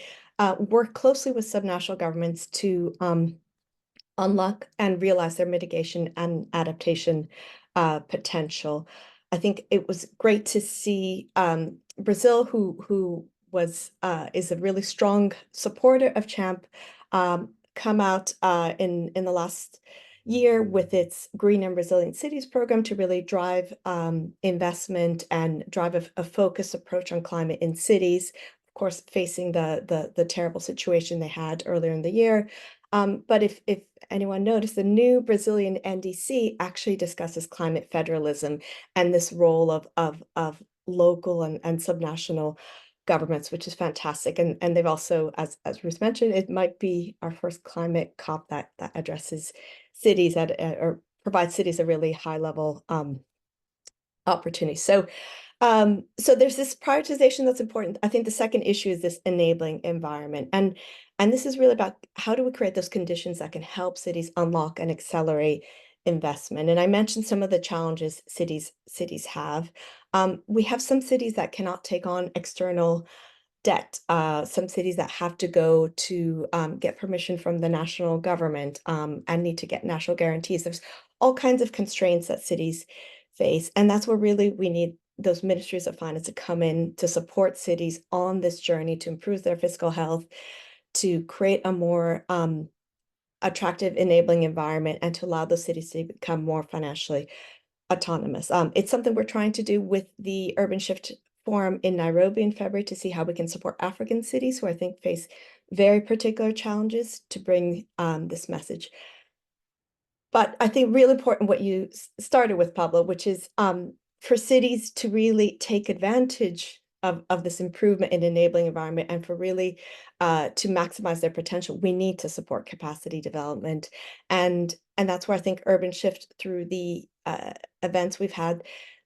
work closely with subnational governments to unlock and realize their mitigation and adaptation potential. I think it was great to see Brazil, who is a really strong supporter of CHAMP, come out in the last year with its Green and Resilient Cities program to really drive investment and drive a focused approach on climate in cities, of course, facing the terrible situation they had earlier in the year. But if anyone noticed, the new Brazilian NDC actually discusses climate federalism and this role of local and subnational governments, which is fantastic. And they've also, as Ruth mentioned, it might be our first climate COP that addresses cities or provides cities a really high level opportunity. So there's this prioritization that's important. I think the second issue is this enabling environment. And this is really about how do we create those conditions that can help cities unlock and accelerate investment. And I mentioned some of the challenges cities have. We have some cities that cannot take on external debt, some cities that have to go to get permission from the national government and need to get national guarantees. There's all kinds of constraints that cities face. And that's where really we need those ministries of finance to come in to support cities on this journey to improve their fiscal health, to create a more attractive, enabling environment, and to allow those cities to become more financially autonomous. It's something we're trying to do with the UrbanShift Forum in Nairobi in February to see how we can support African cities who I think face very particular challenges to bring this message. But I think really important what you started with, Pablo, which is for cities to really take advantage of this improvement in enabling environment and for really to maximize their potential, we need to support capacity development. And that's where I think UrbanShift, through the events we've had,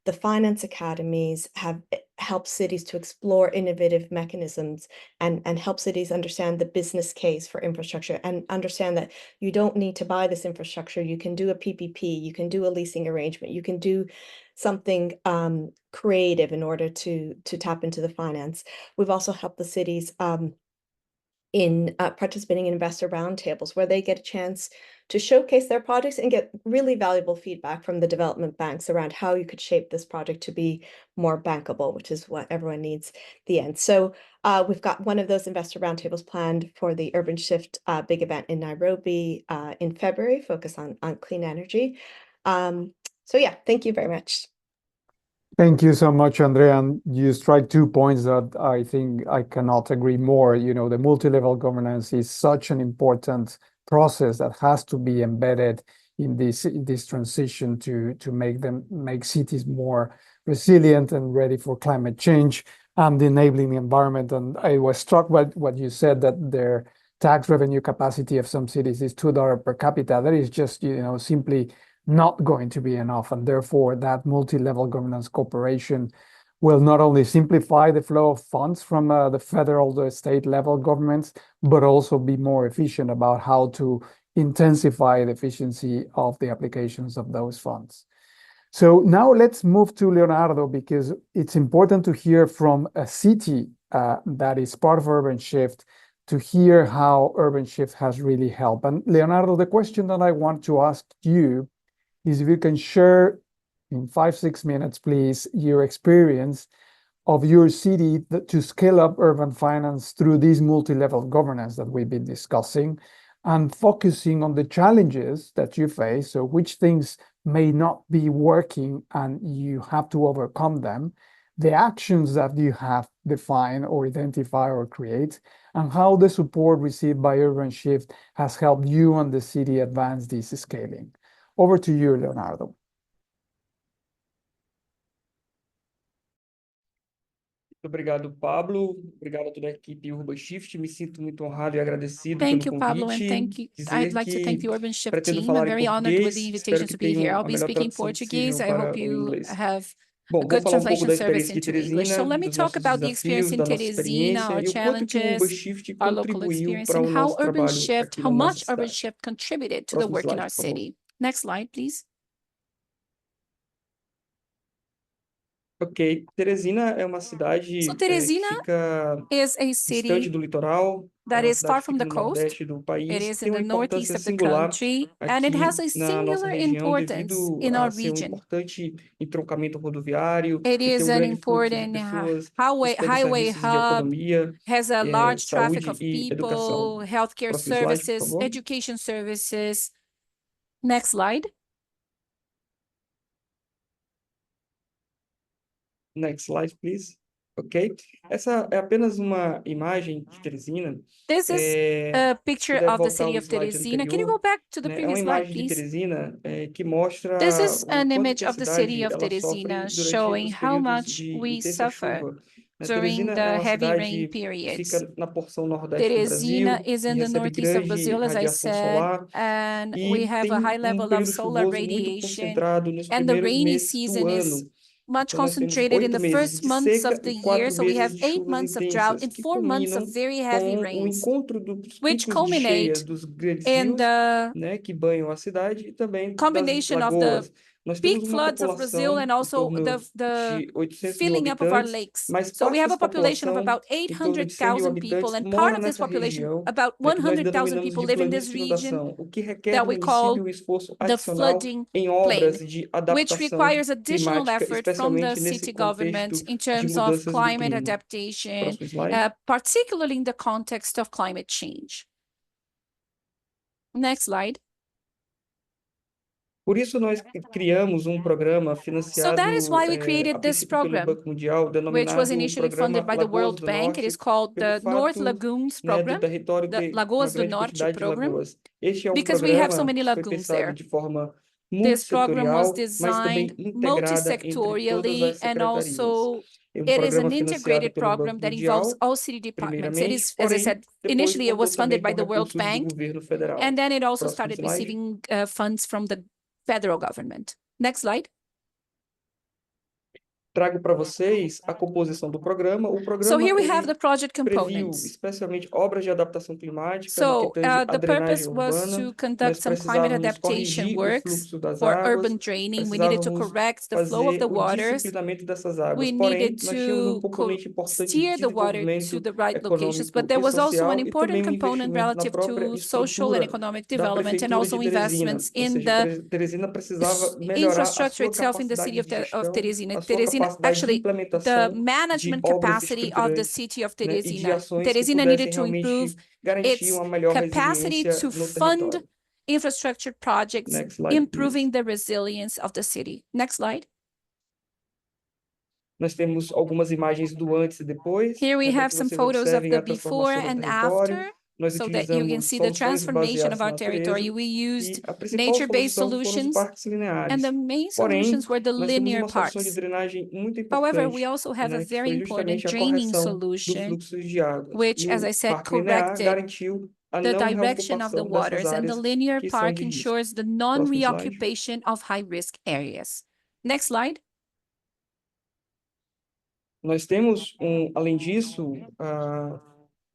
the finance academies have helped cities to explore innovative mechanisms and help cities understand the business case for infrastructure and understand that you don't need to buy this infrastructure. You can do a PPP, you can do a leasing arrangement, you can do something creative in order to tap into the finance. We've also helped the cities in participating in investor roundtables where they get a chance to showcase their projects and get really valuable feedback from the development banks around how you could shape this project to be more bankable, which is what everyone needs at the end. So we've got one of those investor roundtables planned for the UrbanShift big event in Nairobi in February, focus on clean energy. So yeah, thank you very much. Thank you so much, Andrea. And you strike 2 points that I think I cannot agree more. You know, the multi-level governance is such an important process that has to be embedded in this transition to make cities more resilient and ready for climate change and the enabling environment. And I was struck by what you said, that their tax revenue capacity of some cities is $2 per capita. That is just, you know, simply not going to be enough. And therefore, that multi-level governance cooperation will not only simplify the flow of funds from the federal to state level governments, but also be more efficient about how to intensify the efficiency of the applications of those funds. So now let's move to Leonardo, because it's important to hear from a city that is part of UrbanShift, to hear how UrbanShift has really helped. And Leonardo, the question that I want to ask you is if you can share in 5-6 minutes, please, your experience of your city to scale up urban finance through this multi-level governance that we've been discussing, and focusing on the challenges that you face, so which things may not be working and you have to overcome them, the actions that you have defined or identify or create, and how the support received by UrbanShift has helped you and the city advance this scaling. Over to you, Leonardo. Obrigado, Pablo. Obrigado a toda a equipe UrbanShift. Me sinto muito honrado e agradecido Thank pelo you, Pablo, and convite. I'd like to thank the Dizer que UrbanShift pretendo team. I'm falar em very honored with the português. invitation Espero que to be here. tenham I'll a be melhor speaking tradução Portuguese. possível I hope para o you inglês. have a Bom, vou good falar um pouco translation da service experiência de into English. So Teresina, let me dos talk nossos about the experience desafios, in da nossa Teresina, experiência our e o quanto que o challenges, UrbanShift our local contribuiu experience, para and o how nosso trabalho aqui na nossa much cidade. UrbanShift contributed to the Próximo work in slide, our por favor. city. Next slide, please. Ok, Teresina é uma cidade So que Teresina fica is a distante city do litoral, é that uma is cidade far que from fica the no coast. nordeste do It país, is tem in uma the northeast importância of the singular country, and it aqui has a na nossa singular região importance devido in a our ser um region. importante entroncamento rodoviário It e ter is um an grande fluxo de important pessoas, highway buscando serviços de hub, economia, has a large traffic saúde of e educação. people, healthcare Próximo slide, por services, favor. education services. Next slide. Next slide, please. Ok. Essa é apenas uma imagem de Teresina. This is a picture puder of the voltar city ao of slide Teresina. Can you anterior, go back to the né? É uma previous slide, imagem de please? Teresina que mostra This is o an quanto image que a of the city cidade of ela sofre Teresina, durante showing os how períodos much de we intensa suffer chuva. Né? during Teresina é the uma heavy rain cidade que periods. fica na porção nordeste do Teresina Brasil, is que in the recebe northeast of grande Brazil, as I radiação said, solar and we e have a tem high level of período solar chuvoso muito radiation, concentrado nos and the primeiros rainy meses do season is ano. much Então, nós temos concentrated in 8 the meses first de months seca of the e year. 4 So we meses have de 8 chuvas months of drought intensas, and que 4 months of culminam very heavy com o rains, encontro dos which picos de cheia culminate dos grandes in rios, the né, que banham a cidade, e também das combination of the lagoas. Nós temos peak uma floods of Brazil população and em also torno the de 800 mil filling up of our habitantes, lakes. mas So we parte have a dessa population of população, about em torno de 100 mil 800,000 people, habitantes, and part mora of this nessa population, região, about né, que nós 100,000 denominamos people de live in this planície de region inundação, o que requer that do we call município um esforço the adicional flooding em plain, obras de which adaptação requires additional climática, effort from the especialmente nesse city government contexto in de terms of mudanças do climate clima. adaptation, Próximo slide. particularly in the context of climate change. Next slide. Por isso, nós criamos um programa So financiado that is why we a created this princípio pelo program, Banco Mundial, which was denominado initially funded Programa by the Lagoas World do Bank. It Norte, is called pelo the North fato, Lagoons né, do Program, território the ter uma Lagoas do grande Norte quantidade de program, lagoas. Este é um because we have so programa many que foi lagoons pensado there. de forma This program was multissetorial, mas também designed integrada entre todas as multi-sectorially, and secretarias. also É um it is programa an financiado integrated pelo program Banco that involves Mundial, all city departments. It primeiramente, is, as I said, porém, depois initially it contou was funded também by com the World recursos do Bank, governo federal. and then it also Próximo started slide. receiving funds from the federal government. Next slide. trago para vocês a composição do programa. O So programa here we have ele the project previu components. especialmente obras de adaptação climática no que So tange the à purpose drenagem was urbana. to Nós conduct some climate precisávamos adaptation corrigir o works fluxo das for águas, urban draining. We needed to precisávamos correct the flow of the fazer o waters. disciplinamento dessas águas. We Porém, needed nós tínhamos to componente importante de steer the water to desenvolvimento the right locations, but econômico there e was also an social e também important um component investimento na relative própria to social and estrutura economic da development, and prefeitura also de Teresina. investments Ou in seja, the Teresina precisava melhorar a infrastructure sua itself in the city capacidade de of gestão, Teresina. a sua capacidade de Actually, the implementação de management obras capacity of the estruturantes, city of né, e de Teresina. ações que Teresina pudessem needed to improve realmente garantir its uma melhor capacity resiliência to no fund território. infrastructure projects, Next slide, improving please. the resilience of the city. Next slide. Nós temos algumas imagens do antes e depois, Here we né, para have que some vocês photos of observem the a before transformação do and território. after, Nós so that you can utilizamos see the soluções transformation baseadas of na our territory. natureza We used e a principal nature-based solução foram os solutions, parques and lineares. the main Porém, solutions were the nós temos linear uma solução de parks. drenagem muito However, we importante, also have a né, que very foi important justamente a draining correção do solution, fluxo de águas. which, E as I o said, parque linear corrected garantiu a the não direction of the reocupação dessas waters, and the áreas linear que são park de risco. ensures the Próximo slide. non-reoccupation of high-risk areas. Next slide. Nós temos, além disso,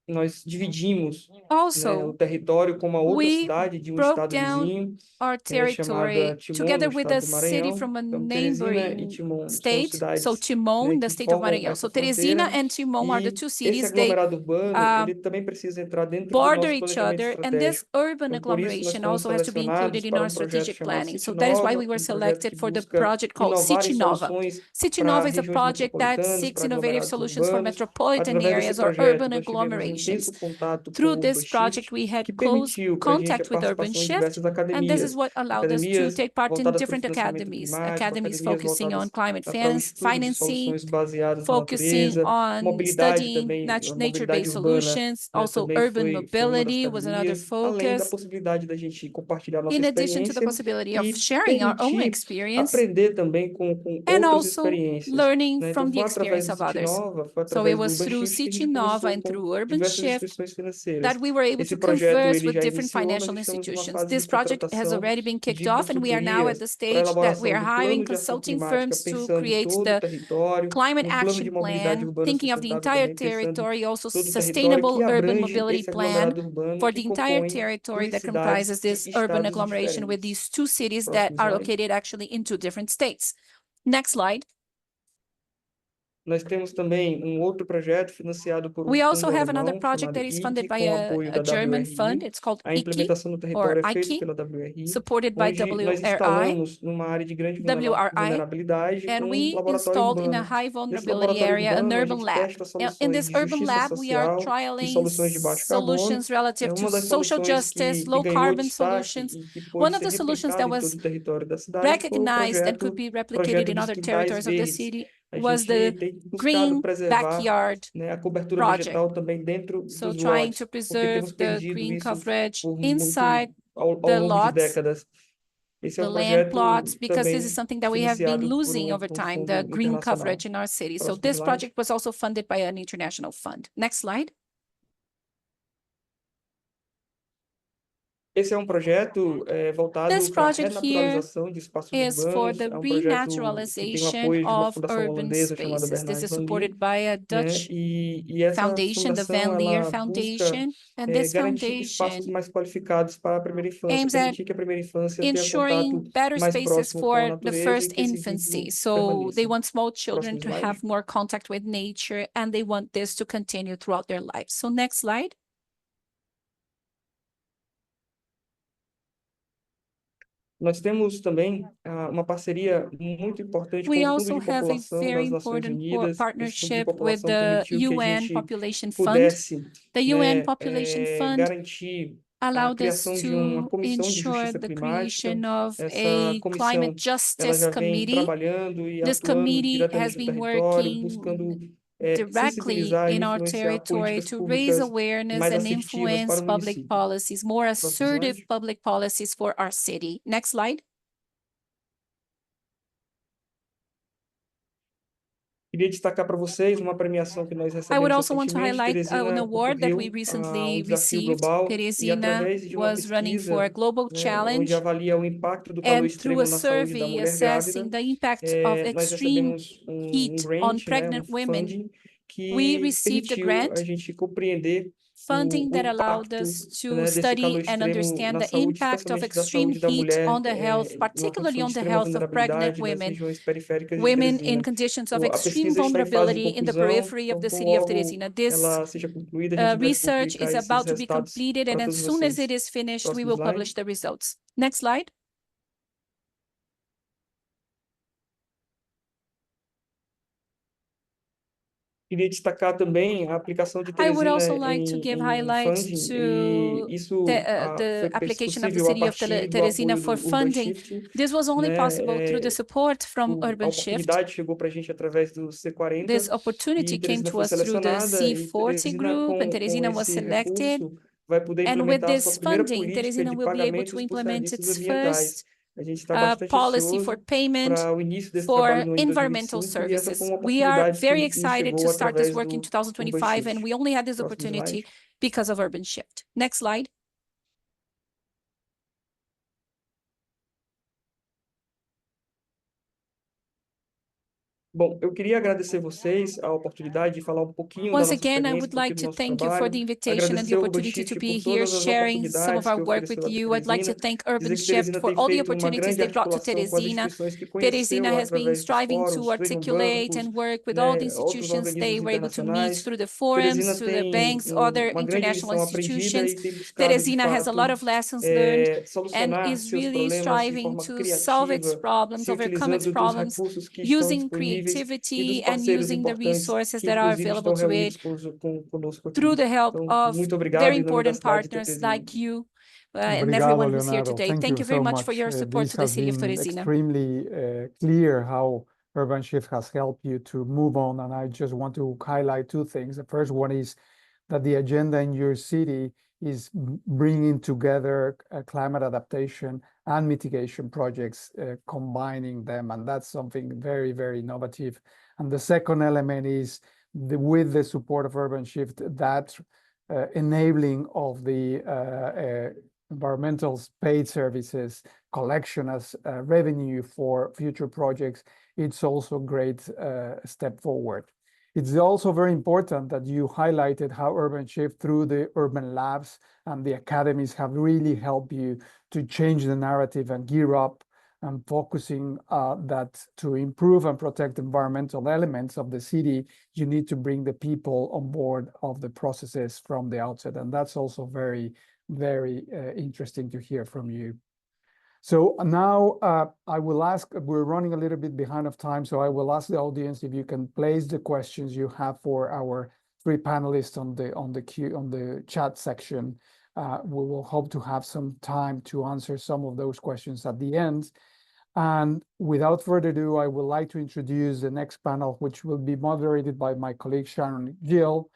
nós dividimos, né, o Also, território com uma outra we cidade de broke estado down vizinho, our chamada territory Timon, together no with a estado do city Maranhão. from a Então, Teresina e neighboring Timon são state. So cidades, né, Timon, the que state of formam Maranhão. essa So Teresina fronteira. and Timon are the two E esse cities. They aglomerado urbano, ele também precisa entrar dentro do border nosso each planejamento other, and this estratégico. urban Então, por isso, nós agglomeration fomos also has to be included selecionados in para our projeto strategic chamado planning. City So that is why Nova, we were projeto selected que for the busca project called inovar em City Nova. soluções City para Nova is a regiões project that metropolitanas, seeks para innovative aglomerados solutions for urbanos. metropolitan Através desse areas or projeto, urban nós tivemos agglomerations. contato com Through o this project, UrbanShift, we had que close permitiu para a gente a contact with participação em UrbanShift, diversas and this is academias, what allowed us to take part in voltadas para o different financiamento academies, climático, academies academias focusing on voltadas climate para o estudo de financing, soluções baseadas na focusing natureza, on mobilidade studying também, a mobilidade nature-based urbana, solutions. né, Also, também urban foi uma das mobility was another academias, além da focus. possibilidade da gente compartilhar nossa In addition to the experiência possibility of e sharing our own permitir experience aprender também com and outras also experiências, learning né? Então, from the foi através experience do of City others. Nova, foi So it através do was through UrbanShift que a City gente Nova conversou and com through diversas UrbanShift instituições financeiras. that we were able Esse to projeto converse ele with já different iniciou, nós financial estamos numa institutions. fase de This project has contratação already been kicked de off, and we are now at consultorias the para a stage that we elaboração are do hiring plano de ação consulting climática, firms to pensando create todo o the território, climate plano de action mobilidade plan, urbana thinking of the sustentável entire também, pensando territory, also todo o território que sustainable urban abrange mobility esse plan aglomerado urbano for que the entire compõe territory duas that cidades comprises de this urban estados agglomeration with diferentes. these two cities that Próximo are slide. located actually in two different states. Next slide. Nós temos também outro projeto financiado por We also fundo have another alemão project chamado that is funded IKI, by com apoio a da German fund. WRI. It's called A IKI implementação do or território é feita IKI, pela WRI, supported by onde nós WRI, instalamos numa área de grande WRI, vulnerabilidade and we laboratório installed in a urbano. high Nesse vulnerability laboratório area an urbano, a urban gente lab. testa In soluções this de urban justiça lab, we are social e trialing soluções de baixo carbono. solutions relative to Uma das social soluções justice, que low ganhou carbon destaque solutions. e que pôde One of ser the solutions replicada that em todo was o território da cidade foi o recognized and could be replicated projeto in dos other quintais territories of the verdes. city A was gente the tem buscado green preservar, backyard né, a cobertura project. vegetal também dentro So dos trying to lotes, porque preserve temos the perdido green isso coverage por inside ao the longo de lots, décadas. Esse é the um land plots, projeto because this is também something that we have been financiado losing over por time, the fundo green internacional. coverage in our city. So Próximo this slide. project was also funded by an international fund. Next slide. Esse é um projeto voltado This para a project here renaturalização de espaços is for urbanos. the É um projeto que tem o renaturalization apoio de uma of fundação urban holandesa chamada spaces. This Bernard is Van supported Leer, by a né? Dutch E essa foundation, the fundação Van Leer ela busca Foundation, and this garantir espaços foundation mais qualificados para a primeira infância, aims at permitir que a primeira infância tenha ensuring contato better mais spaces próximo com a for the natureza e first que esse infancy. vínculo So they permaneça. want small children Próximo to slide. have more contact with nature, and they want this to continue throughout their lives. So next slide. Nós temos também uma parceria muito importante com We o Fundo also de have a População very das Nações important Unidas. Esse Fundo de partnership with População the permitiu que a UN gente Population Fund. pudesse, The UN Population Fund garantir a allowed us criação de uma to comissão de ensure justiça the climática. creation of Essa a comissão, climate ela justice já vem committee. trabalhando e This atuando committee has diretamente no been território, working buscando directly sensibilizar e in our influenciar territory políticas to raise públicas awareness mais and assertivas para influence o public município. policies, more Próximo assertive slide. public policies for our city. Next slide. Queria destacar para vocês uma premiação que nós I would recebemos also want to recentemente. highlight an Teresina award that we concorreu a recently desafio received. global e Teresina através de uma was running for a pesquisa, global onde challenge, avalia o impacto do calor and through extremo a na saúde da survey mulher grávida, assessing the impact of nós extreme recebemos heat on grant, pregnant women, funding, we que received a permitiu a grant gente compreender funding that allowed impacto, us to desse calor study and extremo understand na the saúde, impact of especialmente da extreme saúde da heat mulher, on the health, numa particularly condição de on the extrema health of pregnant vulnerabilidade nas women, regiões periféricas de women in Teresina. conditions of A extreme pesquisa está em fase de vulnerability in the conclusão, periphery of então the tão city of logo Teresina. This ela seja concluída, a gente deve research publicar is esses about to be resultados completed, and para as todos soon as vocês. it is finished, we Próximo will slide. publish the results. Next slide. Queria destacar também a aplicação de I would Teresina also like to give em highlight funding, to e isso the foi application of the possível a city of partir do Teresina apoio for do funding. UrbanShift, This was only né? possible through the support from A UrbanShift. oportunidade chegou para a gente através do C40 This e opportunity came Teresina to foi us through the selecionada, e C40 Teresina group, and com Teresina was esse selected. recurso vai poder And with implementar a sua this primeira funding, política Teresina de will be able to pagamentos por implement serviços its ambientais. first A gente está bastante policy for ansioso payment para o início desse trabalho for no ano de environmental 2025, e essa foi services. uma We are oportunidade very que nos excited chegou to start this através work in do 2025, and UrbanShift. we only had this Próximo opportunity slide. because of UrbanShift. Next slide. Bom, eu queria agradecer vocês a oportunidade de falar um pouquinho da Once nossa again, I experiência, would um pouquinho like do to nosso thank you for trabalho, the invitation and the agradecer ao opportunity to UrbanShift be por here todas as sharing some of oportunidades our que work with ofereceu a you. I'd like to Teresina, thank dizer que UrbanShift Teresina for tem all the feito uma opportunities grande they brought to articulação com as Teresina. instituições que Teresina conheceu has been através dos striving fóruns, to Trade articulate Bancos, and work with all the né, outros institutions they organismos were able to meet internacionais. through the forums, Teresina through the tem banks, other uma grande international lição aprendida institutions. e tem buscado, de Teresina has a lot fato, of lessons learned and solucionar is seus really problemas de striving forma to solve its criativa, problems, se overcome its utilizando dos problems, recursos que estão using disponíveis e dos creativity and parceiros using the importantes resources que, that are inclusive, available estão to it reunidos conosco through aqui. the help Então, of muito very obrigado em nome da important cidade de partners Teresina. like you and Obrigado, everyone who's here Leonardo. today. Thank Thank you you very so much for much. your support This to the has city of been Teresina. extremely clear how UrbanShift has helped you to move on, and I just want to highlight two things. The first one is that the agenda in your city is bringing together climate adaptation and mitigation projects, combining them, and that's something very, very innovative. And the second element is with the support of UrbanShift, that enabling of the environmental paid services collection as revenue for future projects, it's also a great step forward. It's also very important that you highlighted how UrbanShift through the urban labs and the academies have really helped you to change the narrative and gear up and focusing that to improve and protect environmental elements of the city, you need to bring the people on board of the processes from the outset. And that's also very, very interesting to hear from you. So now I will ask, we're running a little bit behind of time, so I will ask the audience if you can place the questions you have for our three panelists on the chat section. We will hope to have some time to answer some of those questions at the end. And without further ado, I would like to introduce the next panel, which will be moderated by my colleague Sharon Gill,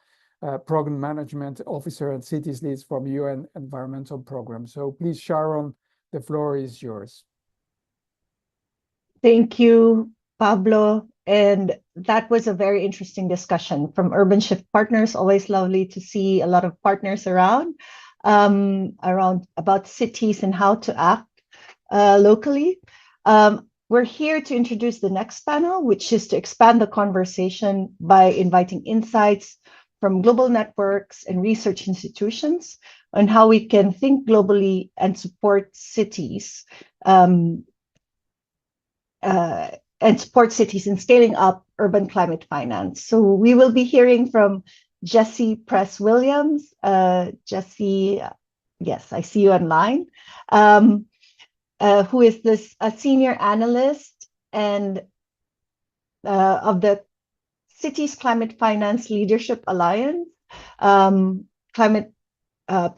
Program Management Officer and Cities Leads from UN Environmental Program. So please, Sharon, the floor is yours. Thank you, Pablo. And that was a very interesting discussion from UrbanShift partners. Always lovely to see a lot of partners around about cities and how to act locally. We're here to introduce the next panel, which is to expand the conversation by inviting insights from global networks and research institutions on how we can think globally and support cities in scaling up urban climate finance. So we will be hearing from Jessie Press-Williams. Jessie, yes, I see you online, who is a senior analyst and of the Cities Climate Finance Leadership Alliance, Climate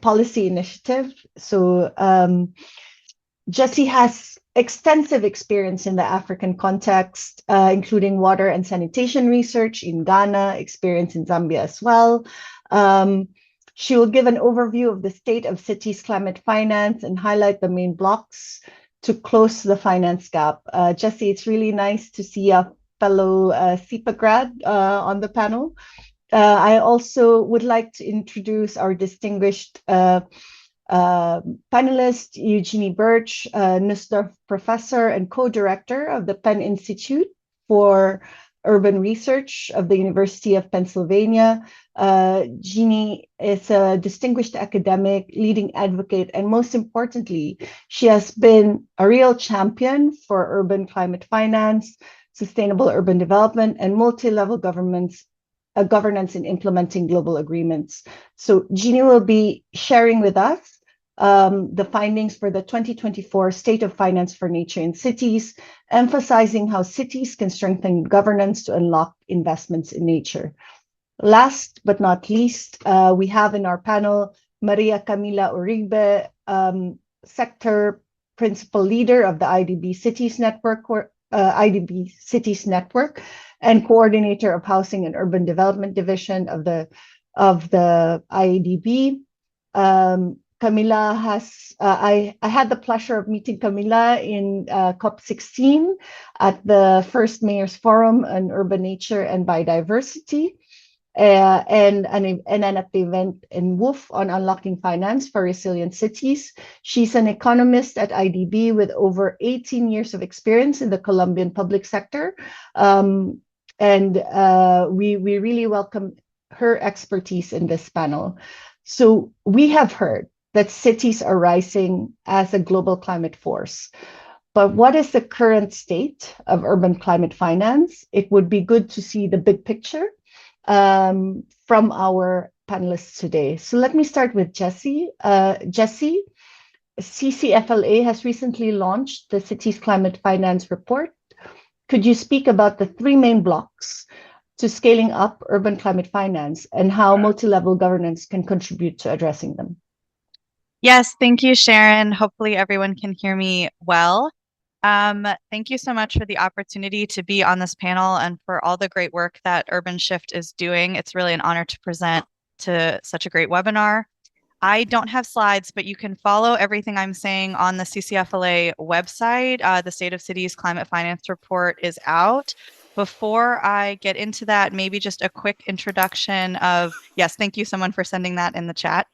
Policy Initiative. So Jessie has extensive experience in the African context, including water and sanitation research in Ghana, experience in Zambia as well. She will give an overview of the state of cities' climate finance and highlight the main blocks to close the finance gap. Jessie, it's really nice to see a fellow SIPA grad on the panel. I also would like to introduce our distinguished panelist, Eugenie Birch, Nussdorf professor and co-director of the Penn Institute for Urban Research of the University of Pennsylvania. Jeannie is a distinguished academic, leading advocate, and most importantly, she has been a real champion for urban climate finance, sustainable urban development, and multi-level governance in implementing global agreements. So Jeannie will be sharing with us the findings for the 2024 State of Finance for Nature in Cities, emphasizing how cities can strengthen governance to unlock investments in nature. Last but not least, we have in our panel Maria Camila Uribe, sector principal leader of the IDB Cities Network, and coordinator of Housing and Urban Development Division of the IDB. Camila has, I had the pleasure of meeting Camila in COP16 at the First Mayors Forum on Urban Nature and Biodiversity, and at the event in WOOF on Unlocking Finance for Resilient Cities. She's an economist at IDB with over 18 years of experience in the Colombian public sector. We really welcome her expertise in this panel. So we have heard that cities are rising as a global climate force. But what is the current state of urban climate finance? It would be good to see the big picture from our panelists today. So let me start with Jessie. Jessie, CCFLA has recently launched the Cities Climate Finance Report. Could you speak about the three main blocks to scaling up urban climate finance and how multi-level governance can contribute to addressing them? Yes, thank you, Sharon. Hopefully everyone can hear me well. Thank you so much for the opportunity to be on this panel and for all the great work that UrbanShift is doing. It's really an honor to present to such a great webinar. I don't have slides, but you can follow everything I'm saying on the CCFLA website. The State of Cities Climate Finance Report is out. Before I get into that, maybe just a quick introduction of, yes, thank you someone for sending that in the chat.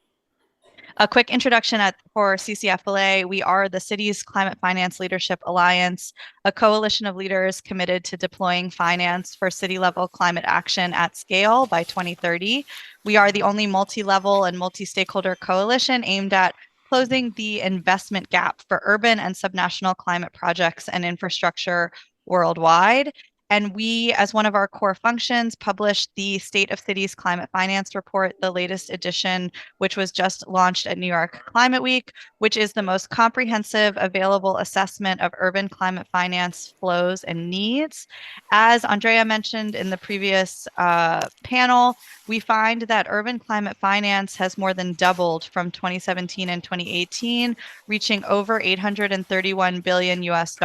A quick introduction for CCFLA. We are the Cities Climate Finance Leadership Alliance, a coalition of leaders committed to deploying finance for city-level climate action at scale by 2030. We are the only multi-level and multi-stakeholder coalition aimed at closing the investment gap for urban and subnational climate projects and infrastructure worldwide. And we, as one of our core functions, published the State of Cities Climate Finance Report, the latest edition, which was just launched at New York Climate Week, which is the most comprehensive available assessment of urban climate finance flows and needs. As Andrea mentioned in the previous panel, we find that urban climate finance has more than doubled from 2017 and 2018, reaching over $831 billion US.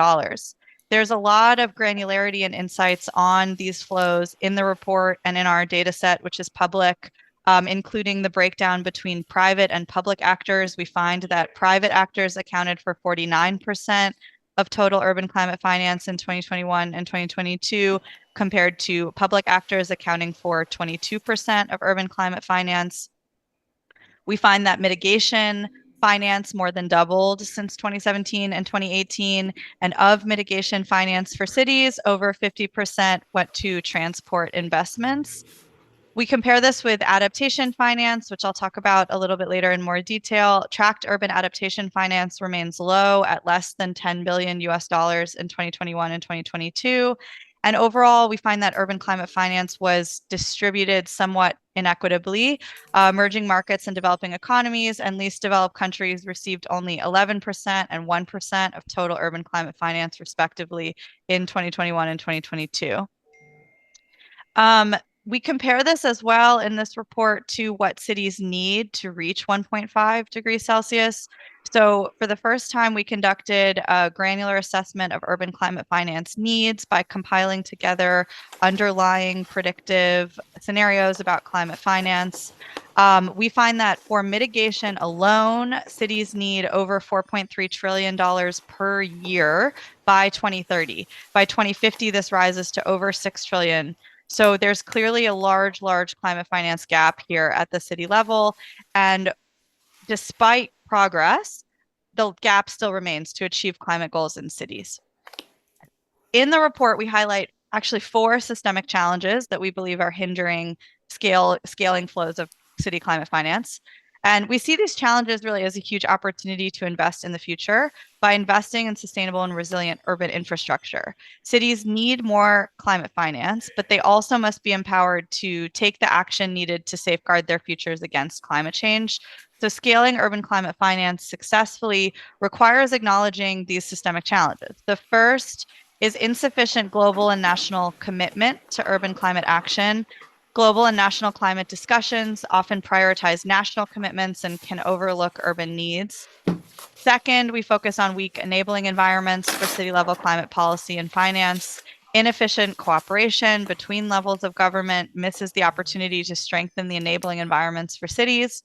There's a lot of granularity and insights on these flows in the report and in our data set, which is public, including the breakdown between private and public actors. We find that private actors accounted for 49% of total urban climate finance in 2021 and 2022, compared to public actors accounting for 22% of urban climate finance. We find that mitigation finance more than doubled since 2017 and 2018, and of mitigation finance for cities, over 50% went to transport investments. We compare this with adaptation finance, which I'll talk about a little bit later in more detail. Tracked urban adaptation finance remains low at less than $10 billion US in 2021 and 2022. And overall, we find that urban climate finance was distributed somewhat inequitably. Emerging markets and developing economies and least developed countries received only 11% and 1% of total urban climate finance, respectively, in 2021 and 2022. We compare this as well in this report to what cities need to reach 1.5 degrees Celsius. So for the first time, we conducted a granular assessment of urban climate finance needs by compiling together underlying predictive scenarios about climate finance. We find that for mitigation alone, cities need over $4.3 trillion per year by 2030. By 2050, this rises to over 6 trillion. So there's clearly a large climate finance gap here at the city level. And despite progress, the gap still remains to achieve climate goals in cities. In the report, we highlight actually 4 systemic challenges that we believe are hindering scaling flows of city climate finance. And we see these challenges really as a huge opportunity to invest in the future by investing in sustainable and resilient urban infrastructure. Cities need more climate finance, but they also must be empowered to take the action needed to safeguard their futures against climate change. So scaling urban climate finance successfully requires acknowledging these systemic challenges. The first is insufficient global and national commitment to urban climate action. Global and national climate discussions often prioritize national commitments and can overlook urban needs. Second, we focus on weak enabling environments for city-level climate policy and finance. Inefficient cooperation between levels of government misses the opportunity to strengthen the enabling environments for cities.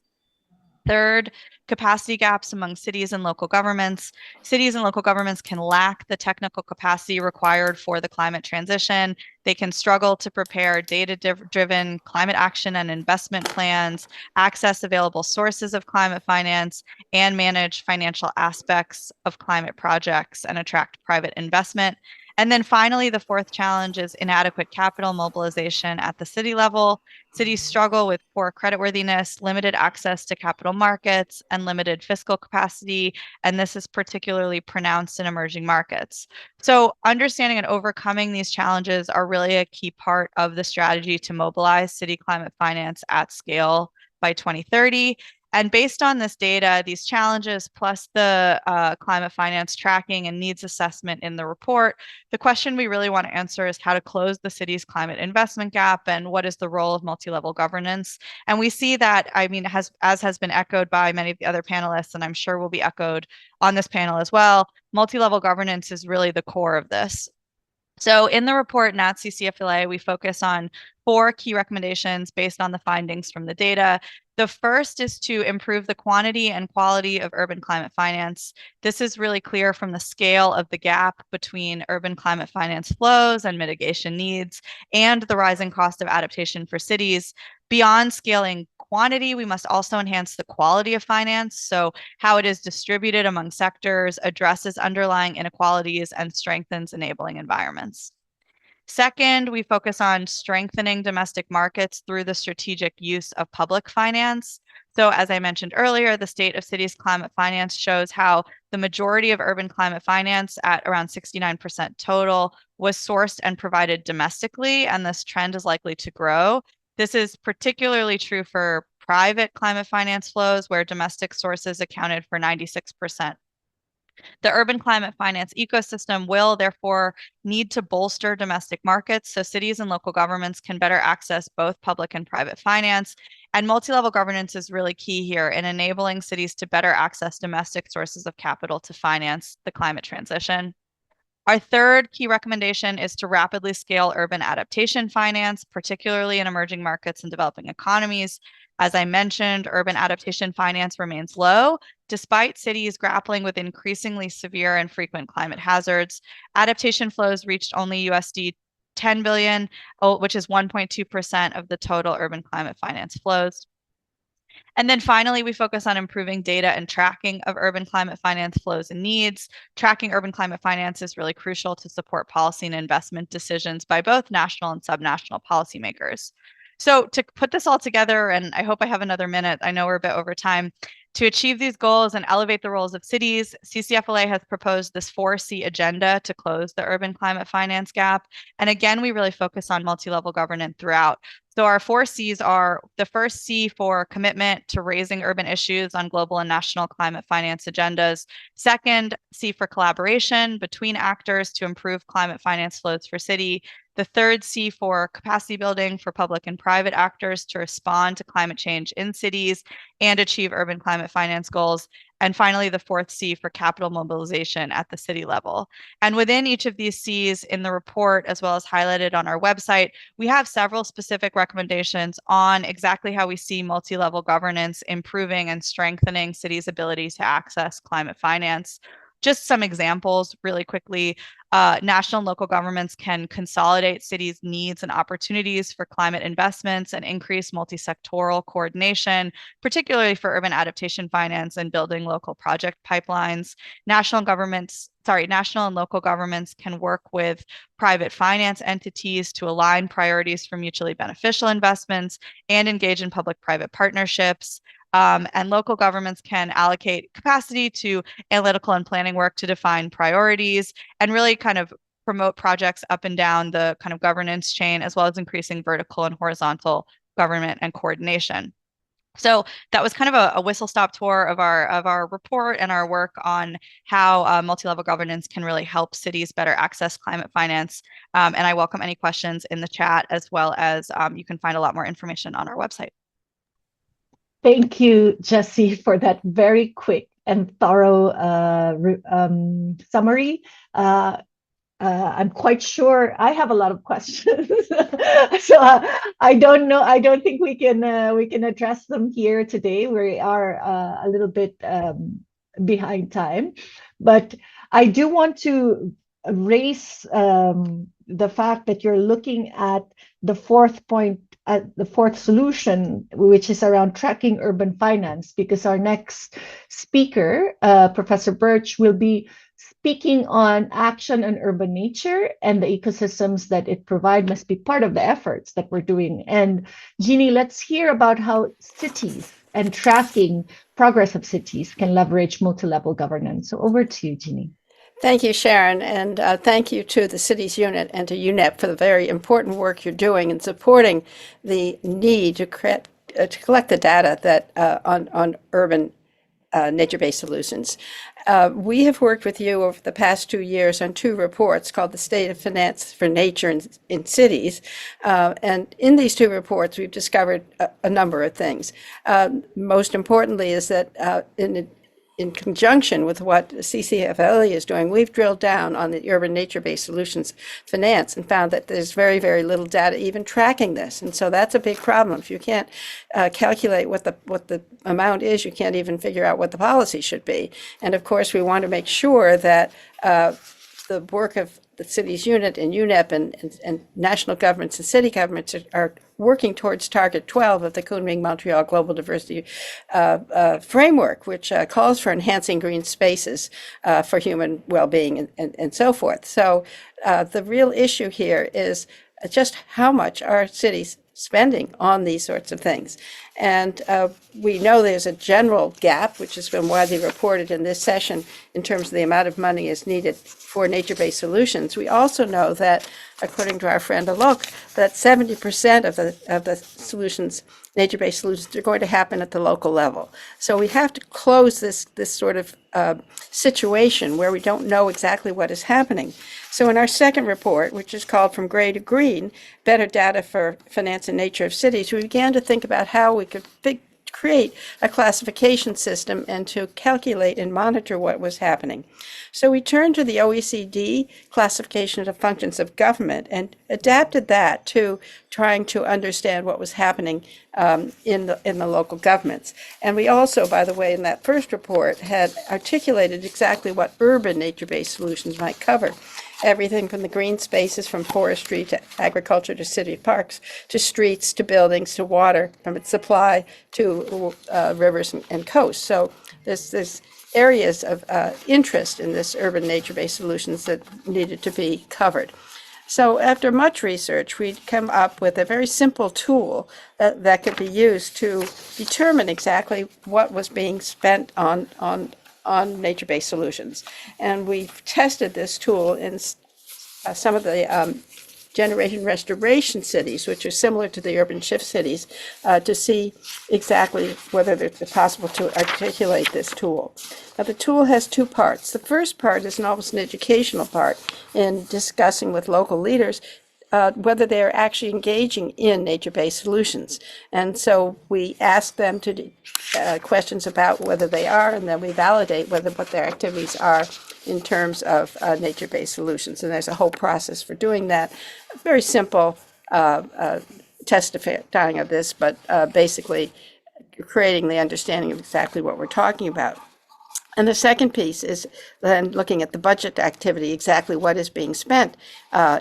Third, capacity gaps among cities and local governments. Cities and local governments can lack the technical capacity required for the climate transition. They can struggle to prepare data-driven climate action and investment plans, access available sources of climate finance, and manage financial aspects of climate projects and attract private investment. And then finally, the fourth challenge is inadequate capital mobilization at the city level. Cities struggle with poor creditworthiness, limited access to capital markets, and limited fiscal capacity. And this is particularly pronounced in emerging markets. So understanding and overcoming these challenges are really a key part of the strategy to mobilize city climate finance at scale by 2030. And based on this data, these challenges, plus the climate finance tracking and needs assessment in the report, the question we really want to answer is how to close the city's climate investment gap and what is the role of multi-level governance. And we see that, I mean, as has been echoed by many of the other panelists, and I'm sure will be echoed on this panel as well, multi-level governance is really the core of this. So in the report, NATSI CFLA, we focus on 4 key recommendations based on the findings from the data. The first is to improve the quantity and quality of urban climate finance. This is really clear from the scale of the gap between urban climate finance flows and mitigation needs and the rising cost of adaptation for cities. Beyond scaling quantity, we must also enhance the quality of finance. So how it is distributed among sectors addresses underlying inequalities and strengthens enabling environments. Second, we focus on strengthening domestic markets through the strategic use of public finance. So as I mentioned earlier, the state of cities climate finance shows how the majority of urban climate finance at around 69% total was sourced and provided domestically, and this trend is likely to grow. This is particularly true for private climate finance flows, where domestic sources accounted for 96%. The urban climate finance ecosystem will therefore need to bolster domestic markets so cities and local governments can better access both public and private finance. And multi-level governance is really key here in enabling cities to better access domestic sources of capital to finance the climate transition. Our third key recommendation is to rapidly scale urban adaptation finance, particularly in emerging markets and developing economies. As I mentioned, urban adaptation finance remains low, despite cities grappling with increasingly severe and frequent climate hazards. Adaptation flows reached only USD 10 billion, which is 1.2% of the total urban climate finance flows. And then finally, we focus on improving data and tracking of urban climate finance flows and needs. Tracking urban climate finance is really crucial to support policy and investment decisions by both national and subnational policymakers. So to put this all together, and I hope I have another minute, I know we're a bit over time, to achieve these goals and elevate the roles of cities, CCFLA has proposed this 4C agenda to close the urban climate finance gap. And again, we really focus on multi-level governance throughout. So our 4 C's are the first C for commitment to raising urban issues on global and national climate finance agendas. Second, C for collaboration between actors to improve climate finance flows for city. The third C for capacity building for public and private actors to respond to climate change in cities and achieve urban climate finance goals. And finally, the fourth C for capital mobilization at the city level. And within each of these C's in the report, as well as highlighted on our website, we have several specific recommendations on exactly how we see multi-level governance improving and strengthening cities' ability to access climate finance. just some examples really quickly. National and local governments can consolidate cities' needs and opportunities for climate investments and increase multi-sectoral coordination, particularly for urban adaptation finance and building local project pipelines. National and local governments can work with private finance entities to align priorities for mutually beneficial investments and engage in public-private partnerships. And local governments can allocate capacity to analytical and planning work to define priorities and really kind of promote projects up and down the kind of governance chain, as well as increasing vertical and horizontal government and coordination. So that was kind of a whistle-stop tour of our report and our work on how multi-level governance can really help cities better access climate finance. And I welcome any questions in the chat, as well as you can find a lot more information on our website. Thank you, Jessie, for that very quick and thorough summary. I'm quite sure I have a lot of questions, so I don't know. I don't think we can address them here today. We are a little bit behind time, but I do want to raise the fact that you're looking at the fourth point, the fourth solution, which is around tracking urban finance, because our next speaker, Professor Birch, will be speaking on action on urban nature, and the ecosystems that it provides must be part of the efforts that we're doing. And Jeannie, let's hear about how cities and tracking progress of cities can leverage multi-level governance. So over to you, Jeannie. Thank you, Sharon, and thank you to the Cities Unit and to UNEP for the very important work you're doing in supporting the need to collect the data that on urban nature-based solutions. We have worked with you over the past 2 years on 2 reports called the State of Finance for Nature in Cities. And in these 2 reports, we've discovered a number of things. Most importantly is that in conjunction with what CCFLE is doing, we've drilled down on the urban nature-based solutions finance and found that there's very, very little data even tracking this. And so that's a big problem. If you can't calculate what the amount is, you can't even figure out what the policy should be. And of course, we want to make sure that the work of the Cities Unit and UNEP and national governments and city governments are working towards Target 12 of the Kunming-Montreal Global Diversity Framework, which calls for enhancing green spaces for human well-being and so forth. So the real issue here is just how much are cities spending on these sorts of things. And we know there's a general gap, which has been widely reported in this session in terms of the amount of money is needed for nature-based solutions. We also know that, according to our friend Alok, that 70% of the solutions, nature-based solutions, are going to happen at the local level. So we have to close this sort of situation where we don't know exactly what is happening. So in our second report, which is called From Gray to Green, Better Data for Finance and Nature of Cities, we began to think about how we could create a classification system and to calculate and monitor what was happening. So we turned to the OECD classification of functions of government and adapted that to trying to understand what was happening in the local governments. And we also, by the way, in that first report had articulated exactly what urban nature-based solutions might cover. Everything from the green spaces, from forestry to agriculture to city parks, to streets, to buildings, to water, from its supply to rivers and coasts. So there's areas of interest in this urban nature-based solutions that needed to be covered. So after much research, we'd come up with a very simple tool that could be used to determine exactly what was being spent on nature-based solutions. And we've tested this tool in some of the generation restoration cities, which are similar to the UrbanShift cities, to see exactly whether it's possible to articulate this tool. Now, the tool has 2 parts. The first part is almost an educational part in discussing with local leaders whether they're actually engaging in nature-based solutions. And so we ask them to questions about whether they are, and then we validate what their activities are in terms of nature-based solutions. And there's a whole process for doing that. Very simple testifying of this, but basically creating the understanding of exactly what we're talking about. And the second piece is then looking at the budget activity, exactly what is being spent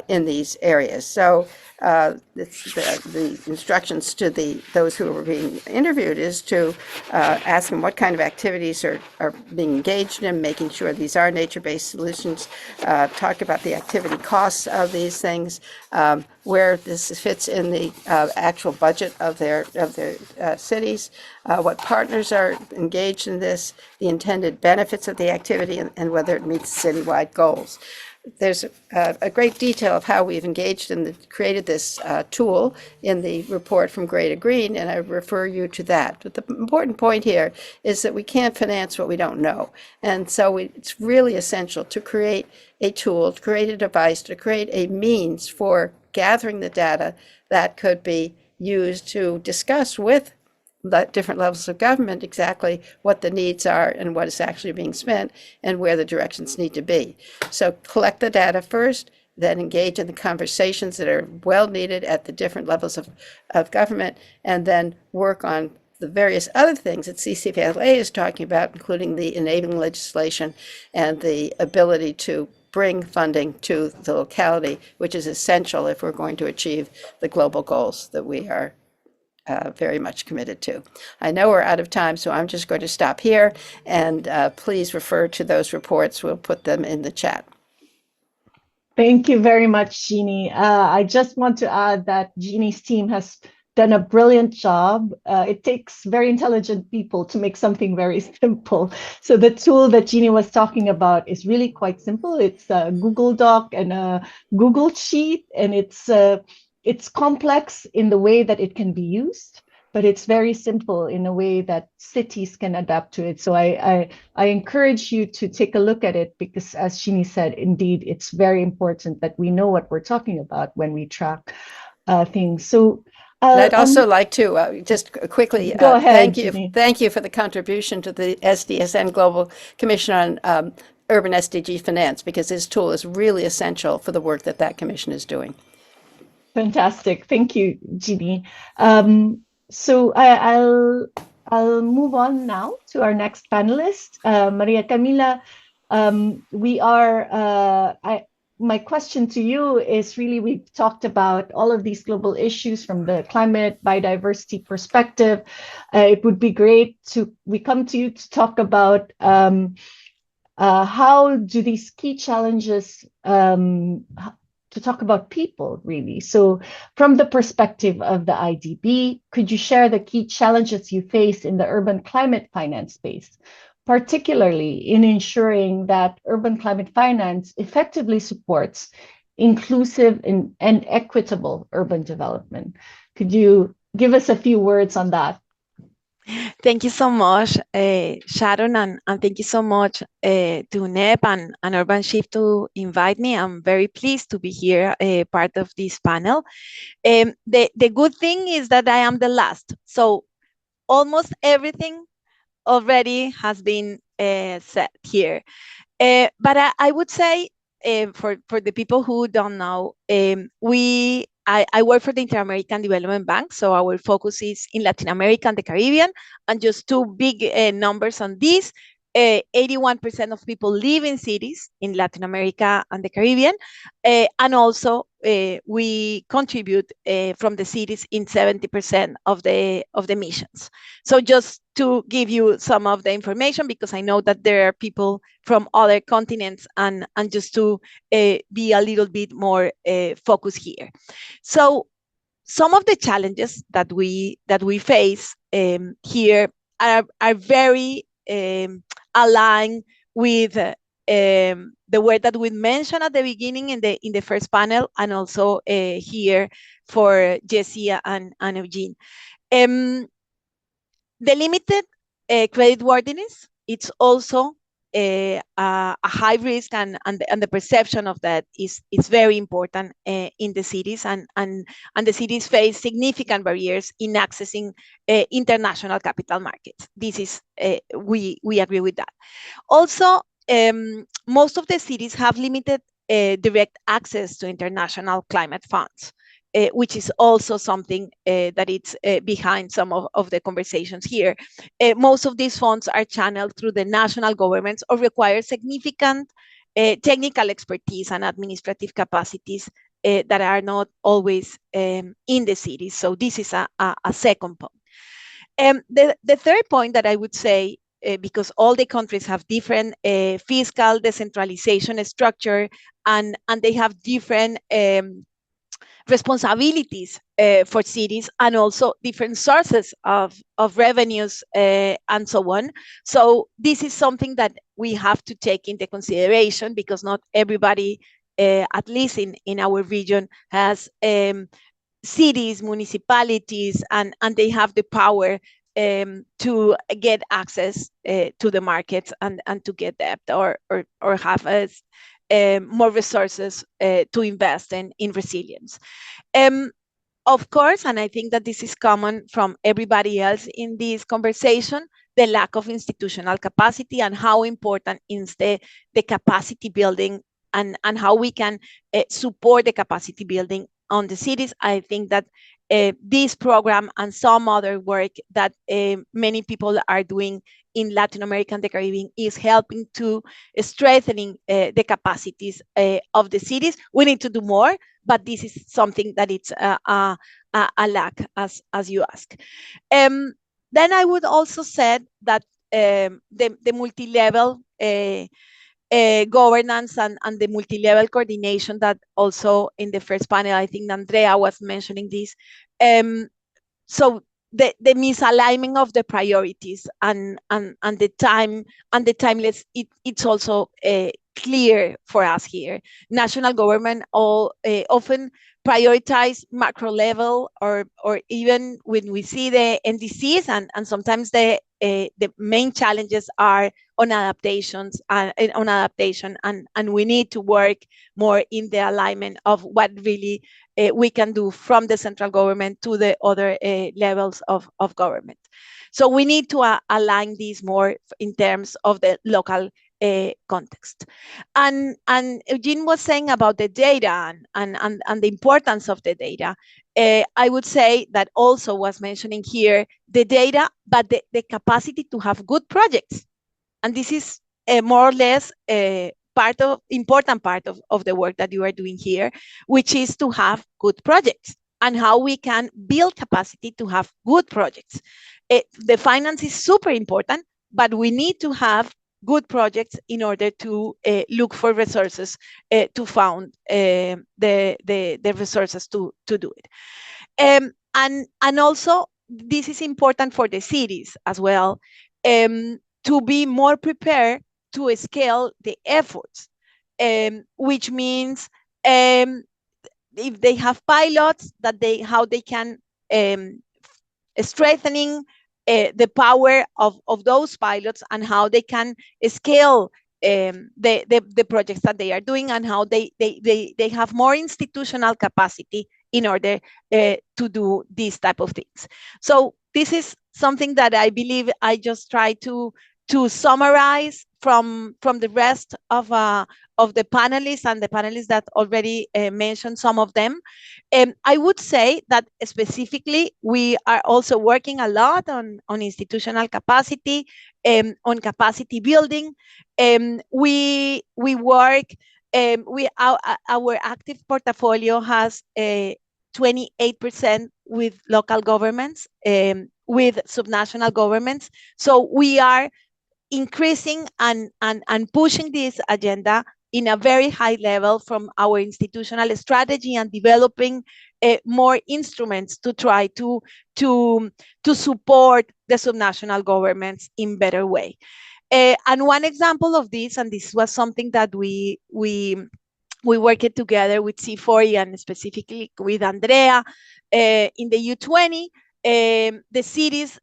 in these areas. So the instructions to those who are being interviewed is to ask them what kind of activities are being engaged in, making sure these are nature-based solutions, talk about the activity costs of these things, where this fits in the actual budget of their cities, what partners are engaged in this, the intended benefits of the activity, and whether it meets citywide goals. There's a great detail of how we've engaged and created this tool in the report from Gray to Green, and I refer you to that. But the important point here is that we can't finance what we don't know. And so it's really essential to create a tool, to create a device, to create a means for gathering the data that could be used to discuss with different levels of government exactly what the needs are and what is actually being spent and where the directions need to be. So collect the data first, then engage in the conversations that are well needed at the different levels of government, and then work on the various other things that CCFLA is talking about, including the enabling legislation and the ability to bring funding to the locality, which is essential if we're going to achieve the global goals that we are very much committed to. I know we're out of time, so I'm just going to stop here, and please refer to those reports. We'll put them in the chat. Thank you very much, Jeannie. I just want to add that Jeannie's team has done a brilliant job. It takes very intelligent people to make something very simple. So the tool that Jeannie was talking about is really quite simple. It's a Google Doc and a Google Sheet, and it's complex in the way that it can be used, but it's very simple in a way that cities can adapt to it. So I encourage you to take a look at it, because as Jeannie said, indeed, it's very important that we know what we're talking about when we track things. So I'd also like to just quickly go ahead, thank you. Jeannie. Thank you for the contribution to the SDSN Global Commission on Urban SDG Finance, because this tool is really essential for the work that that commission is doing. Fantastic. Thank you, Jeannie. So I'll move on now to our next panelist, Maria Camila. My question to you is really, we've talked about all of these global issues from the climate biodiversity perspective. It would be great we come to you to talk about how do these key challenges to talk about people, really. So from the perspective of the IDB, could you share the key challenges you face in the urban climate finance space, particularly in ensuring that urban climate finance effectively supports inclusive and equitable urban development? Could you give us a few words on that? Thank you so much, Sharon, and thank you so much to UNEP and UrbanShift to invite me. I'm very pleased to be here, part of this panel. The good thing is that I am the last, so almost everything already has been said here. But I would say, for the people who don't know, I work for the Inter-American Development Bank, so our focus is in Latin America and the Caribbean, and just two big numbers on this. 81% of people live in cities in Latin America and the Caribbean, and also we contribute from the cities in 70% of the missions. So just to give you some of the information, because I know that there are people from other continents, and just to be a little bit more focused here. So some of the challenges that we face here are very aligned with the word that we mentioned at the beginning in the first panel, and also here for Jessie and Eugene. The limited creditworthiness, it's also a high risk, and the perception of that is very important in the cities, and the cities face significant barriers in accessing international capital markets. This is we agree with that. Also, most of the cities have limited direct access to international climate funds. which is also something that it's behind some of the conversations here. Most of these funds are channeled through the national governments or require significant technical expertise and administrative capacities that are not always in the cities. So this is a second point. The third point that I would say, because all the countries have different fiscal decentralization structure and they have different responsibilities for cities and also different sources of revenues and so on. So this is something that we have to take into consideration because not everybody, at least in our region, has cities, municipalities, and they have the power to get access to the markets and to get debt or have more resources to invest in resilience. Of course, and I think that this is common from everybody else in this conversation, the lack of institutional capacity and how important is the capacity building and how we can support the capacity building on the cities. I think that this program and some other work that many people are doing in Latin America and the Caribbean is helping to strengthening the capacities of the cities. We need to do more, but this is something that it's a lack, as you ask. Then I would also say that the multi-level governance and the multi-level coordination that also in the first panel, I think Andrea was mentioning this. So the misalignment of the priorities and the time and the timeless, it's also clear for us here. National government all often prioritize macro level or even when we see the NDCs and sometimes the main challenges are on adaptations and on adaptation and we need to work more in the alignment of what really we can do from the central government to the other levels of government. So we need to align these more in terms of the local context. And Eugene was saying about the data and the importance of the data. I would say that also was mentioning here the data, but the capacity to have good projects. And this is more or less important part of the work that you are doing here, which is to have good projects and how we can build capacity to have good projects. The finance is super important, but we need to have good projects in order to look for resources to found the resources to do it. And also, this is important for the cities as well, to be more prepared to scale the efforts, which means if they have pilots, that how they can strengthening the power of those pilots and how they can scale the projects that they are doing and how they have more institutional capacity in order to do these type of things. So this is something that I believe I just try to summarize from the rest of the panelists and the panelists that already mentioned some of them. I would say that specifically we are also working a lot on institutional capacity, on capacity building. We work. Our active portfolio has 28% with local governments, with subnational governments. So we are increasing and pushing this agenda in a very high level from our institutional strategy and developing more instruments to try to support the subnational governments in better way. And one example of this, and this was something that we worked together with C40 and specifically with Andrea in the U20. The cities,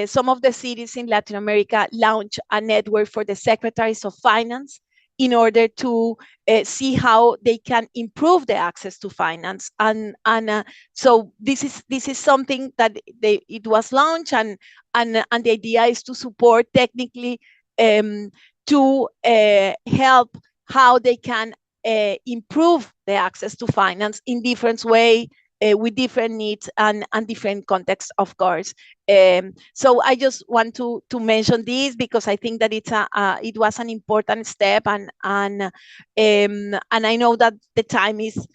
some of the cities in Latin America launched a network for the secretaries of finance in order to see how they can improve the access to finance. And so this is something that it was launched, and the idea is to support technically to help how they can improve the access to finance in different ways, with different needs and different contexts, of course. So I just want to mention this because I think that it was an important step, and I know that the time is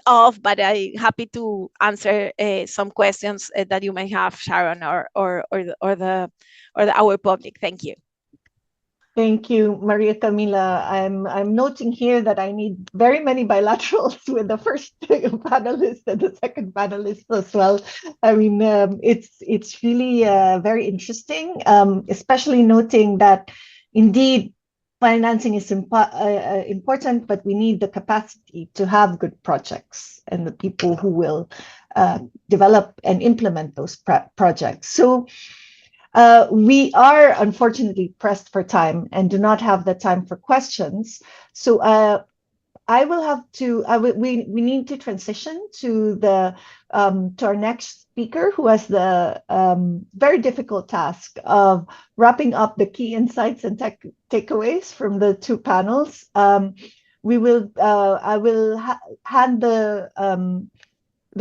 off, but I'm happy to answer some questions that you may have, Sharon, or our public. Thank you. Thank you, Maria Camila. I'm noting here that I need very many bilaterals with the first panelist and the second panelist as well. I mean, it's really very interesting, especially noting that indeed financing is important, but we need the capacity to have good projects and the people who will develop and implement those projects. So we are unfortunately pressed for time and do not have the time for questions. So I will have to, we need to transition to our next speaker, who has the very difficult task of wrapping up the key insights and takeaways from the two panels. I will hand the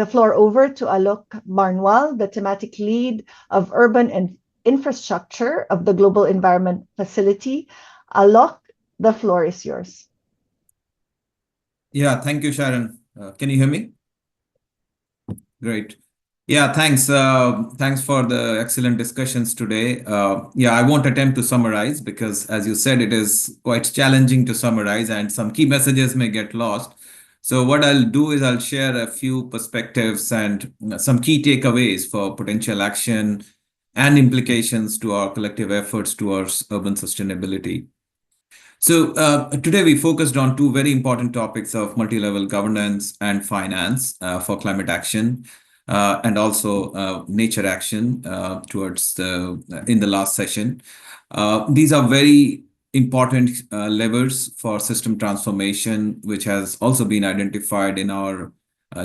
floor over to Alok Marnwal, the thematic lead of urban and infrastructure of the Global Environment Facility. Alok, the floor is yours. Yeah, thank you, Sharon. Can you hear me? Great. Yeah, thanks. Thanks for the excellent discussions today. Yeah, I won't attempt to summarize because, as you said, it is quite challenging to summarize and some key messages may get lost. So what I'll do is I'll share a few perspectives and some key takeaways for potential action and implications to our collective efforts towards urban sustainability. So today we focused on two very important topics of multi-level governance and finance for climate action and also nature action towards in the last session. These are very important levers for system transformation, which has also been identified in our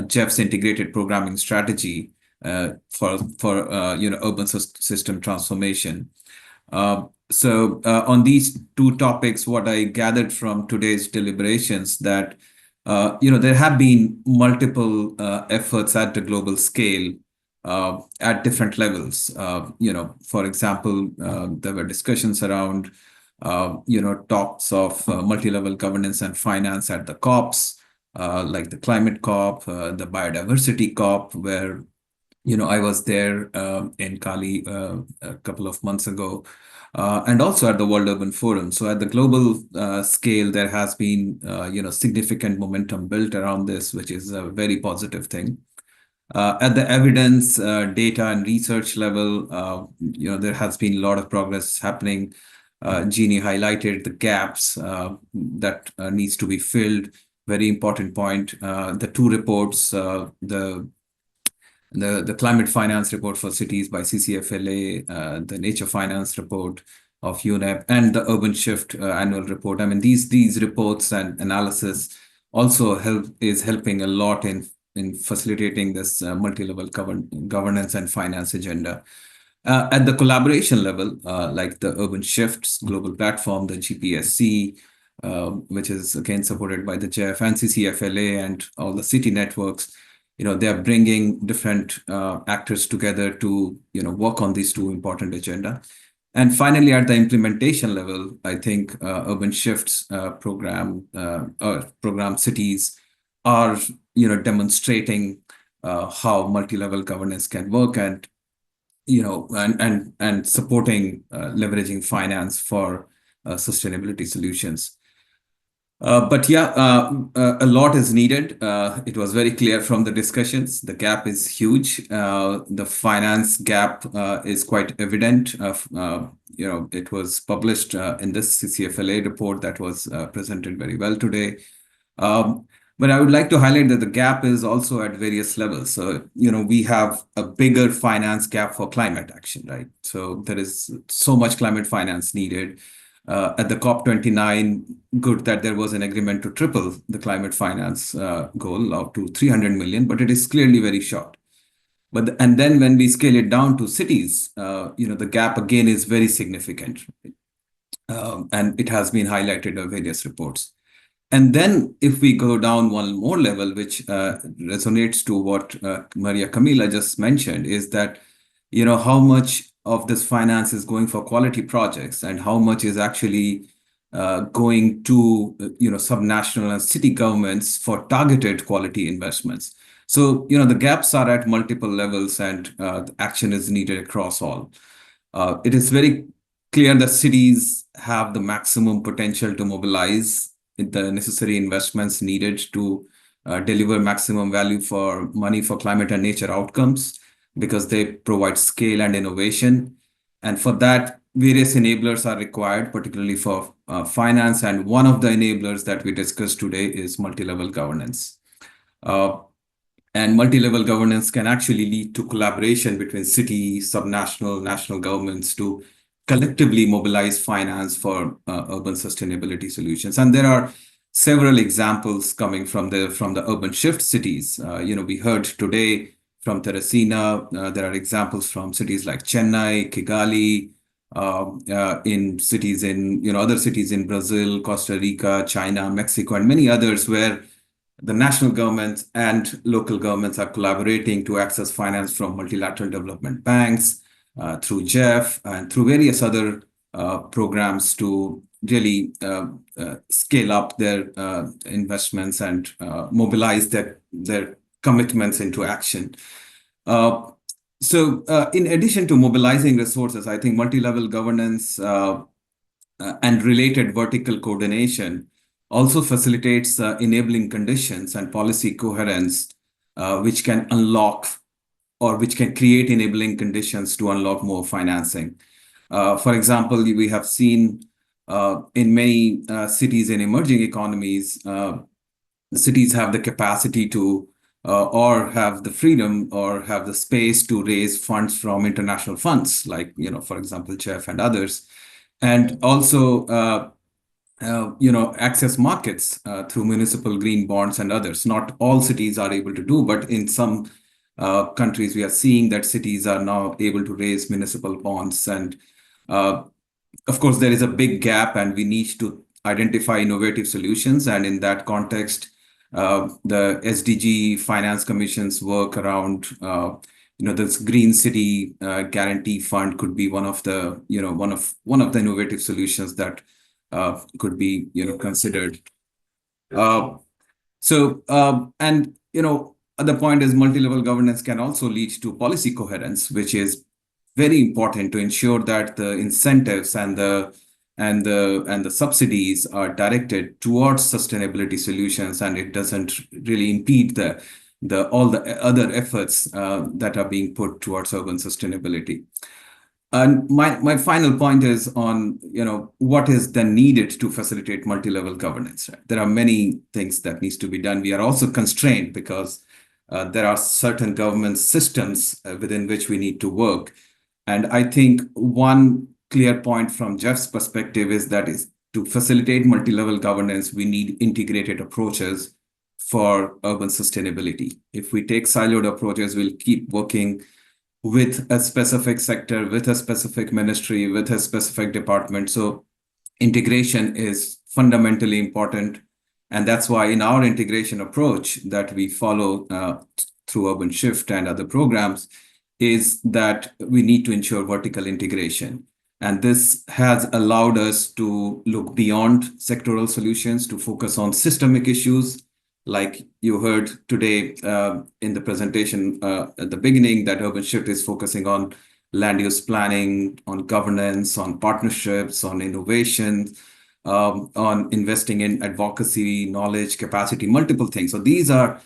Jeff's integrated programming strategy for urban system transformation. So on these two topics, what I gathered from today's deliberations that there have been multiple efforts at the global scale at different levels. For example, there were discussions around talks of multi-level governance and finance at the COPs, like the Climate COP, the Biodiversity COP, where I was there in Cali a couple of months ago, and also at the World Urban Forum. So at the global scale, there has been significant momentum built around this, which is a very positive thing. At the evidence, data, and research level, there has been a lot of progress happening. Jeannie highlighted the gaps that needs to be filled. Very important point. The two reports, the climate finance report for cities by CCFLA, the nature finance report of UNEP, and the UrbanShift annual report. I mean, these reports and analysis also is helping a lot in facilitating this multi-level governance and finance agenda. At the collaboration level, like the UrbanShift's global platform, the GPSC, which is again supported by the JEF and CCFLA and all the city networks, they are bringing different actors together to work on these two important agenda. And finally, at the implementation level, I think UrbanShift's program cities are demonstrating how multi-level governance can work and and supporting leveraging finance for sustainability solutions. But yeah, a lot is needed. It was very clear from the discussions. The gap is huge. The finance gap is quite evident. It was published in this CCFLA report that was presented very well today. But I would like to highlight that the gap is also at various levels. So, we have a bigger finance gap for climate action, right? So there is so much climate finance needed. At the COP29, good that there was an agreement to triple the climate finance goal up to 300 million, but it is clearly very short. And then when we scale it down to cities, the gap again is very significant. And it has been highlighted in various reports. And then if we go down one more level, which resonates to what Maria Camila just mentioned, is that, how much of this finance is going for quality projects and how much is actually going to, subnational and city governments for targeted quality investments. So, the gaps are at multiple levels and action is needed across all. It is very clear that cities have the maximum potential to mobilize the necessary investments needed to deliver maximum value for money for climate and nature outcomes, because they provide scale and innovation. And for that, various enablers are required, particularly for finance. And one of the enablers that we discussed today is multi-level governance. And multi-level governance can actually lead to collaboration between city, subnational, national governments to collectively mobilize finance for urban sustainability solutions. And there are several examples coming from the urban shift cities. We heard today from Teresina. There are examples from cities like Chennai, Kigali, in cities in other cities in Brazil, Costa Rica, China, Mexico, and many others, where the national governments and local governments are collaborating to access finance from multilateral development banks, through JEF and through various other programs to really scale up their investments and mobilize their commitments into action. So in addition to mobilizing resources, I think multi-level governance and related vertical coordination also facilitates enabling conditions and policy coherence, which can unlock or which can create enabling conditions to unlock more financing. For example, we have seen in many cities in emerging economies, cities have the capacity to or have the freedom or have the space to raise funds from international funds, like, for example, JEF and others, and also access markets through municipal green bonds and others. Not all cities are able to do, but in some countries, we are seeing that cities are now able to raise municipal bonds. And of course, there is a big gap and we need to identify innovative solutions. And in that context, the SDG Finance Commission's work around this Green City Guarantee Fund could be one of the innovative solutions that could be considered. The point is multi-level governance can also lead to policy coherence, which is very important to ensure that the incentives and the subsidies are directed towards sustainability solutions, and it doesn't really impede all the other efforts that are being put towards urban sustainability. And my final point is on, what is then needed to facilitate multi-level governance. Right? There are many things that needs to be done. We are also constrained because there are certain government systems within which we need to work. And I think one clear point from Jeff's perspective is to facilitate multi-level governance, we need integrated approaches for urban sustainability. If we take siloed approaches, we'll keep working with a specific sector, with a specific ministry, with a specific department. So integration is fundamentally important. And that's why in our integration approach that we follow through UrbanShift and other programs is that we need to ensure vertical integration. And this has allowed us to look beyond sectoral solutions to focus on systemic issues. Like you heard today in the presentation at the beginning, that UrbanShift is focusing on land use planning, on governance, on partnerships, on innovation, on investing in advocacy, knowledge, capacity, multiple things. So these are,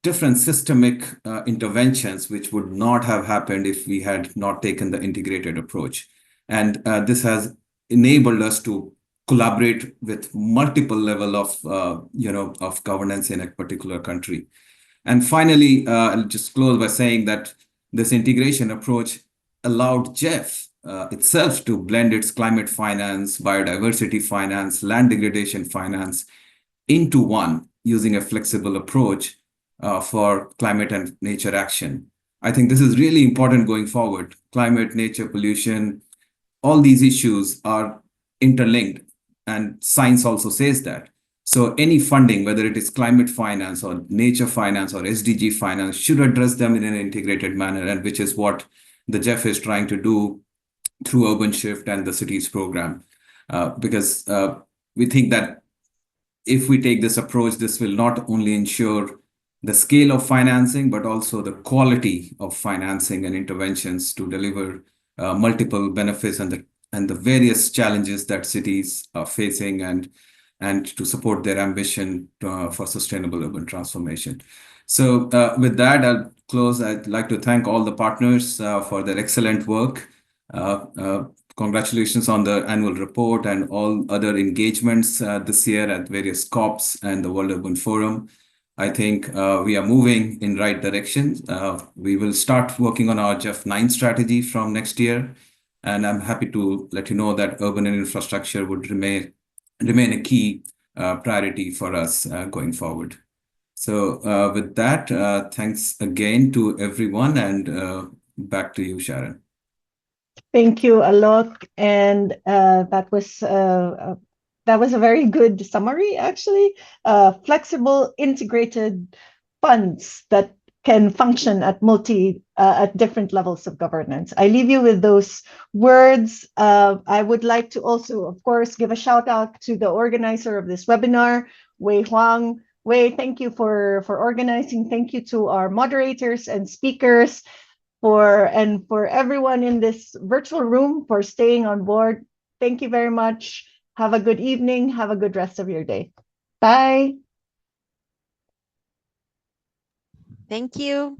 different systemic interventions which would not have happened if we had not taken the integrated approach. And this has enabled us to collaborate with multiple level of governance in a particular country. And finally, I'll just close by saying that this integration approach allowed JEF itself to blend its climate finance, biodiversity finance, land degradation finance into one, using a flexible approach for climate and nature action. I think this is really important going forward. Climate, nature, pollution, all these issues are interlinked. And science also says that. So any funding, whether it is climate finance or nature finance or SDG finance, should address them in an integrated manner, and which is what the Jeff is trying to do through UrbanShift and the cities program. Because we think that if we take this approach, this will not only ensure the scale of financing, but also the quality of financing and interventions to deliver multiple benefits and the various challenges that cities are facing, and to support their ambition for sustainable urban transformation. So with that, I'll close. I'd like to thank all the partners for their excellent work. Congratulations on the annual report and all other engagements this year at various COPs and the World Urban Forum. I think we are moving in right direction. We will start working on our Jeff 9 strategy from next year. And I'm happy to let you know that urban and infrastructure would remain a key priority for us going forward. So with that, thanks again to everyone, and back to you, Sharon. Thank you, Alok. And that was a very good summary, actually. Flexible, integrated funds that can function at different levels of governance. I leave you with those words. I would like to also, of course, give a shout out to the organizer of this webinar, Wei Huang. Wei, thank you for organizing. Thank you to our moderators and speakers, for everyone in this virtual room for staying on board. Thank you very much. Have a good evening. Have a good rest of your day. Bye. Thank you.